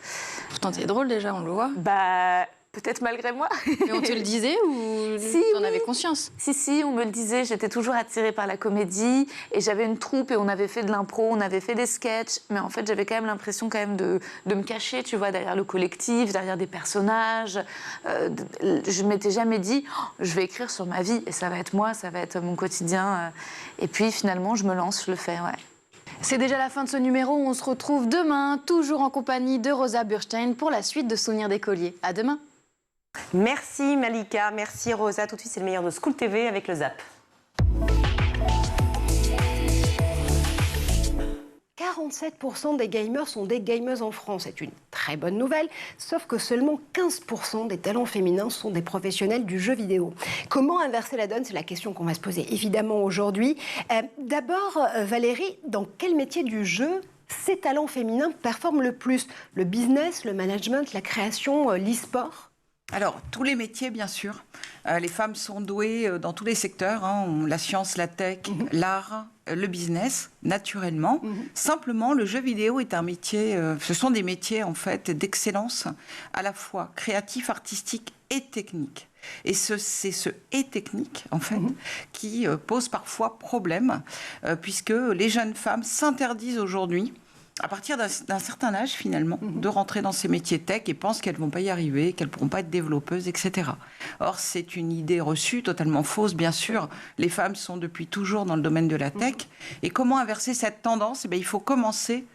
Pourtant, t'es drôle déjà, on le voit. Bah, peut-être malgré moi. Et on te le disait ou tu en avais conscience? Si, on me le disait. J'étais toujours attirée par la comédie. Et j'avais une troupe et on avait fait de l'impro, on avait fait des sketchs. Mais en fait, j'avais quand même l'impression de me cacher, tu vois, derrière le collectif, derrière des personnages. Je ne m'étais jamais dit, je vais écrire sur ma vie et ça va être moi, ça va être mon quotidien. Et puis, finalement, je me lance, je le fais, ouais. C'est déjà la fin de ce numéro. On se retrouve demain, toujours en compagnie de Rosa Burstein pour la suite de Souvenirs d'écoliers. À demain. Merci Malika, merci Rosa. Tout de suite, c'est le meilleur de School TV avec le Zap. 47% des gamers sont des gameuses en France. C'est une très bonne nouvelle, sauf que seulement 15% des talents féminins sont des professionnels du jeu vidéo. Comment inverser la donne? C'est la question qu'on va se poser évidemment aujourd'hui. D'abord, Valérie, dans quel métier du jeu ces talents féminins performent le plus? Le business, le management, la création, l'e-sport? Alors, tous les métiers, bien sûr. Les femmes sont douées dans tous les secteurs, hein, la science, la tech, l'art, le business, naturellement. Simplement, le jeu vidéo est un métier, ce sont des métiers, en fait, d'excellence, à la fois créatif, artistique et technique. Et c'est ce « et technique », en fait, qui pose parfois problème, puisque les jeunes femmes s'interdisent aujourd'hui, à partir d'un certain âge, finalement, de rentrer dans ces métiers tech et pensent qu'elles ne vont pas y arriver, qu'elles ne pourront pas être développeuses, etc. Or, c'est une idée reçue, totalement fausse, bien sûr. Les femmes sont depuis toujours dans le domaine de la tech. Et comment inverser cette tendance? Il faut commencer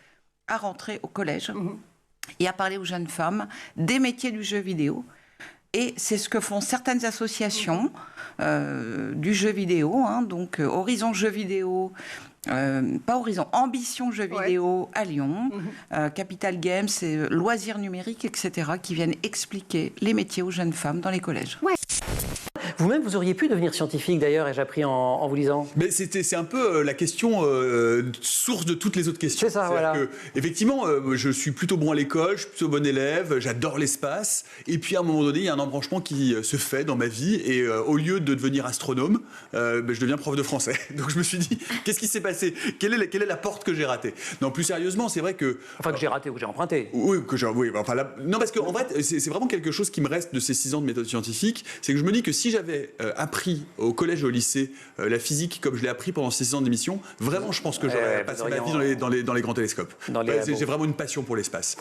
à rentrer au collège et à parler aux jeunes femmes des métiers du jeu vidéo. Et c'est ce que font certaines associations du jeu vidéo, hein, donc Horizon Jeux Vidéo, pas Horizon, Ambition Jeux Vidéo à Lyon, Capital Games, Loisirs Numériques, etc., qui viennent expliquer les métiers aux jeunes femmes dans les collèges. Vous-même, vous auriez pu devenir scientifique d'ailleurs, ai-je appris en vous lisant. Mais c'est un peu la question source de toutes les autres questions. C'est ça, voilà. Effectivement, je suis plutôt bon à l'école, je suis plutôt bon élève, j'adore l'espace. Et puis à un moment donné, il y a un embranchement qui se fait dans ma vie. Et au lieu de devenir astronome, je deviens prof de français. Donc je me suis dit, qu'est-ce qui s'est passé? Quelle est la porte que j'ai ratée? Non, plus sérieusement, c'est vrai que... Enfin, que j'ai raté ou que j'ai emprunté. Oui, non, parce qu'en fait, c'est vraiment quelque chose qui me reste de ces 6 ans de méthode scientifique. C'est que je me dis que si j'avais appris au collège et au lycée la physique comme je l'ai appris pendant ces 6 ans d'émission, vraiment, je pense que j'aurais passé ma vie dans les grands télescopes. J'ai vraiment une passion pour l'espace.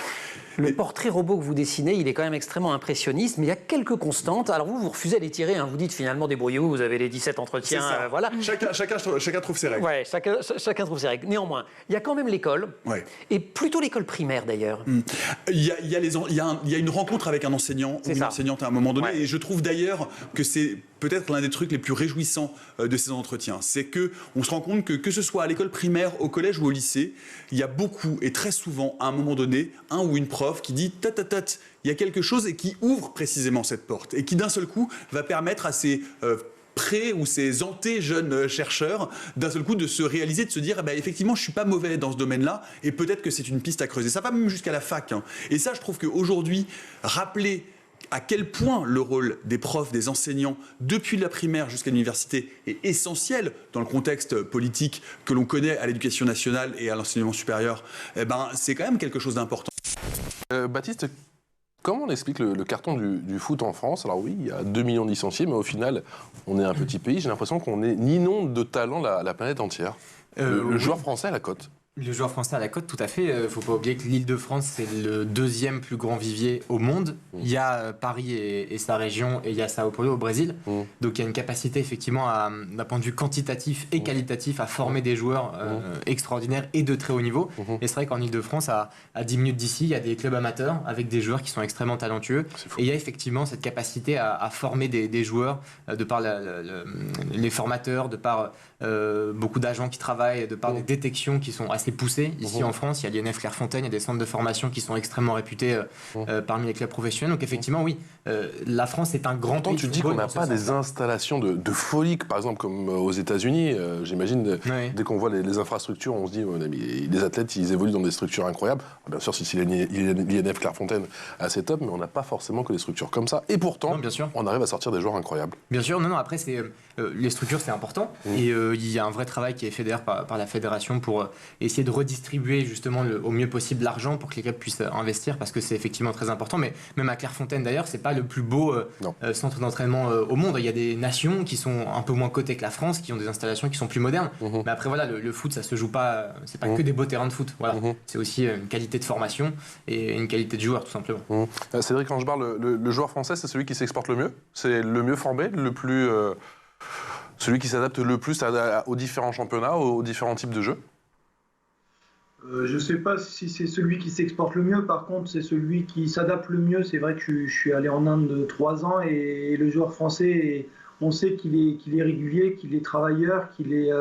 Le portrait robot que vous dessinez, il est quand même extrêmement impressionniste, mais il y a quelques constantes. Alors vous refusez à les tirer, hein. Vous dites finalement débrouillez-vous, vous avez les 17 entretiens, voilà. Chacun trouve ses règles. Ouais, chacun trouve ses règles. Néanmoins, il y a quand même l'école, et plutôt l'école primaire d'ailleurs. Il y a une rencontre avec un enseignant ou une enseignante à un moment donné, et je trouve d'ailleurs que c'est peut-être l'un des trucs les plus réjouissants de ces entretiens. C'est qu'on se rend compte que ce soit à l'école primaire, au collège ou au lycée, il y a beaucoup et très souvent, à un moment donné, un ou une prof qui dit il y a quelque chose et qui ouvre précisément cette porte et qui d'un seul coup va permettre à ces ou ces jeunes chercheurs d'un seul coup de se réaliser, de se dire effectivement je suis pas mauvais dans ce domaine-là et peut-être que c'est une piste à creuser. Ça va même jusqu'à la fac. Hein. Et ça, je trouve qu'aujourd'hui, rappeler à quel point le rôle des profs, des enseignants, depuis la primaire jusqu'à l'université, est essentiel dans le contexte politique que l'on connaît à l'éducation nationale et à l'enseignement supérieur, c'est quand même quelque chose d'important. Baptiste, comment on explique le carton du foot en France? Alors oui, il y a 2 millions de licenciés, mais au final, on est un petit pays. J'ai l'impression qu'on inonde de talent la planète entière. Le joueur français à la cote. Le joueur français à la cote, tout à fait. Il ne faut pas oublier que l'Île-de-France, c'est le 2e plus grand vivier au monde. Il y a Paris et sa région, et il y a Sao Paulo au Brésil. Donc il y a une capacité, effectivement, d'un point de vue quantitatif et qualitatif, à former des joueurs extraordinaires et de très haut niveau. Et c'est vrai qu'en Île-de-France, à 10 minutes d'ici, il y a des clubs amateurs avec des joueurs qui sont extrêmement talentueux. Et il y a effectivement cette capacité à former des joueurs de par les formateurs, de par beaucoup d'agents qui travaillent, de par des détections qui sont assez poussées. Ici en France, il y a l'INF Clairefontaine, il y a des centres de formation qui sont extrêmement réputés parmi les clubs professionnels. Donc effectivement, oui, la France est un grand pays. Tu dis qu'on n'a pas des installations de folie, par exemple comme aux États-Unis. J'imagine, dès qu'on voit les infrastructures, on se dit les athlètes, ils évoluent dans des structures incroyables. Bien sûr, si l'INF Clairefontaine a ses top, mais on n'a pas forcément que des structures comme ça. Et pourtant, on arrive à sortir des joueurs incroyables. Bien sûr, non, après, les structures, c'est important. Et il y a un vrai travail qui est fait d'ailleurs par la fédération pour essayer de redistribuer justement au mieux possible l'argent pour que les clubs puissent investir, parce que c'est effectivement très important. Mais même à Clairefontaine d'ailleurs, c'est pas le plus beau centre d'entraînement au monde. Il y a des nations qui sont un peu moins cotées que la France, qui ont des installations qui sont plus modernes. Mais après voilà, le foot, ça se joue pas, c'est pas que des beaux terrains de foot. Voilà. C'est aussi une qualité de formation et une qualité de joueur, tout simplement. Cédric Langebar, le joueur français, c'est celui qui s'exporte le mieux, c'est le mieux formé, le plus celui qui s'adapte le plus aux différents championnats, aux différents types de jeux. Je ne sais pas si c'est celui qui s'exporte le mieux, par contre c'est celui qui s'adapte le mieux. C'est vrai que je suis allé en Inde de 3 ans et le joueur français, on sait qu'il est régulier, qu'il est travailleur, qu'il est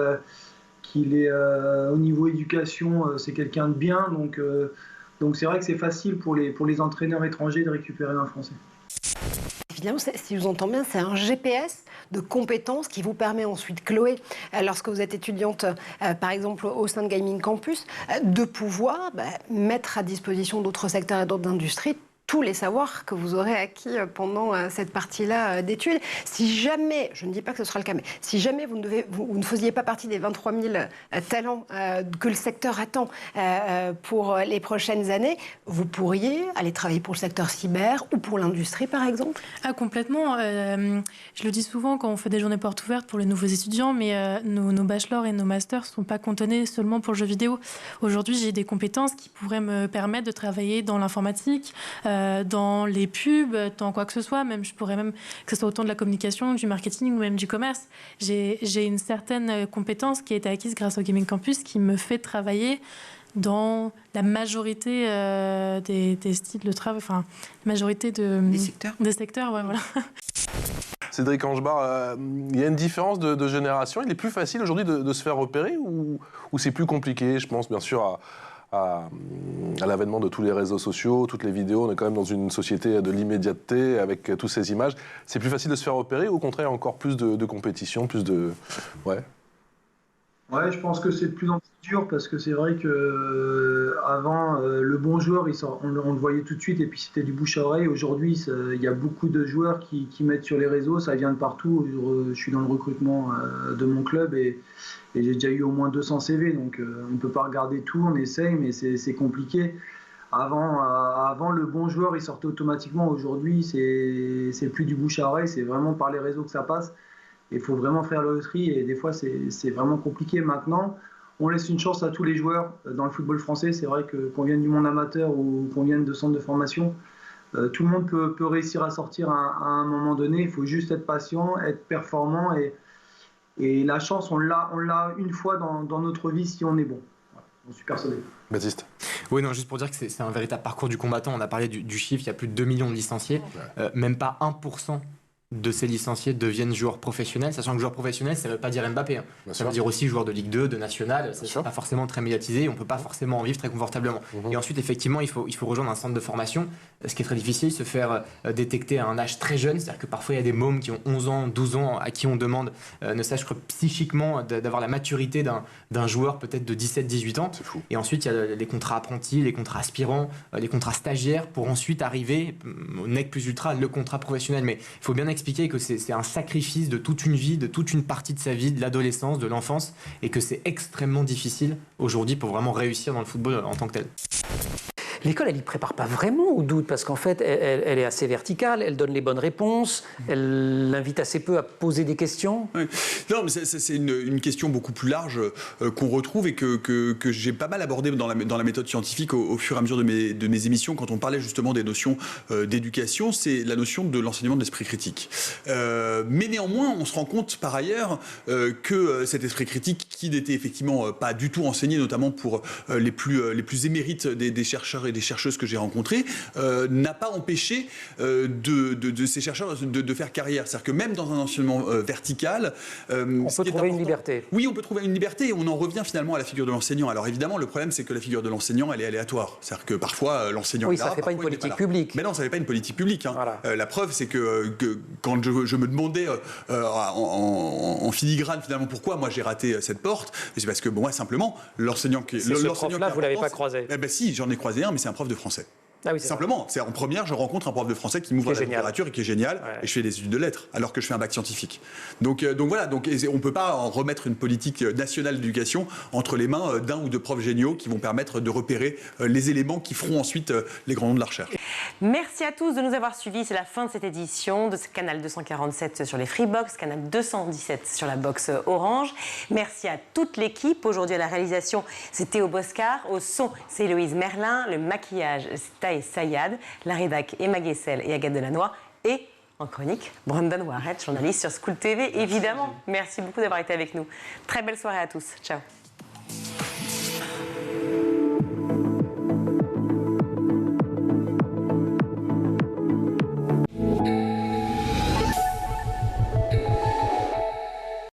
au niveau éducation, c'est quelqu'un de bien. Donc c'est vrai que c'est facile pour les entraîneurs étrangers de récupérer un Français. Finalement, si je vous entends bien, c'est un GPS de compétences qui vous permet ensuite, Chloé, lorsque vous êtes étudiante, par exemple au sein de Gaming Campus, de pouvoir mettre à disposition d'autres secteurs et d'autres industries tous les savoirs que vous aurez acquis pendant cette partie-là d'études. Si jamais, je ne dis pas que ce sera le cas, mais si jamais vous ne faisiez pas partie des 23 000 talents que le secteur attend pour les prochaines années, vous pourriez aller travailler pour le secteur cyber ou pour l'industrie, par exemple? Complètement. Je le dis souvent quand on fait des journées portes ouvertes pour les nouveaux étudiants, mais nos bachelors et nos masters ne sont pas cantonnés seulement pour le jeu vidéo. Aujourd'hui, j'ai des compétences qui pourraient me permettre de travailler dans l'informatique, dans les pubs, dans quoi que ce soit, même je pourrais même que ce soit autant de la communication, du marketing ou même du commerce. J'ai une certaine compétence qui a été acquise grâce au Gaming Campus qui me fait travailler dans la majorité des styles de travail, enfin la majorité des secteurs, ouais, voilà. Cédric Angebar, il y a une différence de génération. Il est plus facile aujourd'hui de se faire repérer ou c'est plus compliqué? Je pense bien sûr à l'avènement de tous les réseaux sociaux, toutes les vidéos. On est quand même dans une société de l'immédiateté avec toutes ces images. C'est plus facile de se faire repérer ou au contraire encore plus de compétition, plus de... Ouais, je pense que c'est de plus en plus dur parce que c'est vrai qu'avant, le bon joueur, on le voyait tout de suite et puis c'était du bouche à oreille. Aujourd'hui, il y a beaucoup de joueurs qui mettent sur les réseaux, ça vient de partout. Je suis dans le recrutement de mon club et j'ai déjà eu au moins 200 CV, donc on ne peut pas regarder tout, on essaye, mais c'est compliqué. Avant, le bon joueur, il sortait automatiquement. Aujourd'hui, c'est plus du bouche à oreille, c'est vraiment par les réseaux que ça passe. Il faut vraiment faire le tri et des fois, c'est vraiment compliqué. Maintenant, on laisse une chance à tous les joueurs dans le football français. C'est vrai qu'on vienne du monde amateur ou qu'on vienne de centres de formation, tout le monde peut réussir à sortir à un moment donné. Il faut juste être patient, être performant et la chance, on l'a une fois dans notre vie si on est bon. Voilà, j'en suis persuadé. Baptiste. Oui, non, juste pour dire que c'est un véritable parcours du combattant. On a parlé du chiffre, il y a plus de 2 millions de licenciés. Même pas 1% de ces licenciés deviennent joueurs professionnels, sachant que joueur professionnel, ça ne veut pas dire Mbappé. Ça veut dire aussi joueur de Ligue 2, de National. C'est pas forcément très médiatisé, on ne peut pas forcément en vivre très confortablement. Et ensuite, effectivement, il faut rejoindre un centre de formation, ce qui est très difficile, se faire détecter à un âge très jeune. C'est-à-dire que parfois, il y a des mômes qui ont 11 ans, 12 ans, à qui on demande, ne serait-ce que psychiquement, d'avoir la maturité d'un joueur peut-être de 17-18 ans. Et ensuite, il y a les contrats apprentis, les contrats aspirants, les contrats stagiaires, pour ensuite arriver, au nec plus ultra, le contrat professionnel. Mais il faut bien expliquer que c'est un sacrifice de toute une vie, de toute une partie de sa vie, de l'adolescence, de l'enfance, et que c'est extrêmement difficile aujourd'hui pour vraiment réussir dans le football en tant que tel. L'école, elle y prépare pas vraiment au doute, parce qu'en fait, elle est assez verticale, elle donne les bonnes réponses, elle invite assez peu à poser des questions. Oui. Non, mais c'est une question beaucoup plus large qu'on retrouve et que j'ai pas mal abordé dans la méthode scientifique au fur et à mesure de mes émissions, quand on parlait justement des notions d'éducation, c'est la notion de l'enseignement de l'esprit critique. Mais néanmoins, on se rend compte par ailleurs que cet esprit critique, qui n'était effectivement pas du tout enseigné, notamment pour les plus émérites des chercheurs et des chercheuses que j'ai rencontrées, n'a pas empêché de ces chercheurs de faire carrière. C'est-à-dire que même dans un enseignement vertical... on peut trouver une liberté. Oui, on peut trouver une liberté et on en revient finalement à la figure de l'enseignant. Alors évidemment, le problème, c'est que la figure de l'enseignant, elle est aléatoire. C'est-à-dire que parfois, l'enseignant... Oui, ça ne fait pas une politique publique. Mais non, ça ne fait pas une politique publique. Hein. Voilà. La preuve, c'est que quand je me demandais en filigrane, finalement, pourquoi moi j'ai raté cette porte, c'est parce que, bon, simplement, l'enseignant qui... Ce prof-là, vous ne l'avez pas croisé? Eh ben si, j'en ai croisé un, mais c'est un prof de français. Ah oui, simplement, c'est en première, je rencontre un prof de français qui m'ouvre la littérature et qui est génial, et je fais des études de lettres, alors que je fais un bac scientifique. Donc voilà, on ne peut pas en remettre une politique nationale d'éducation entre les mains d'un ou deux profs géniaux qui vont permettre de repérer les éléments qui feront ensuite les grands noms de la recherche. Merci à tous de nous avoir suivis. C'est la fin de cette édition de ce canal 247 sur les Freebox, canal 217 sur la box Orange. Merci à toute l'équipe. Aujourd'hui à la réalisation, c'est Théo Boscar. Au son, c'est Héloïse Merlin. Le maquillage, c'est Taï Sayad. La rédac, Emma Guessel et Agathe Delannoy. Et en chronique, Brandon Warrett, journaliste sur School TV, évidemment. Merci beaucoup d'avoir été avec nous. Très belle soirée à tous. Ciao.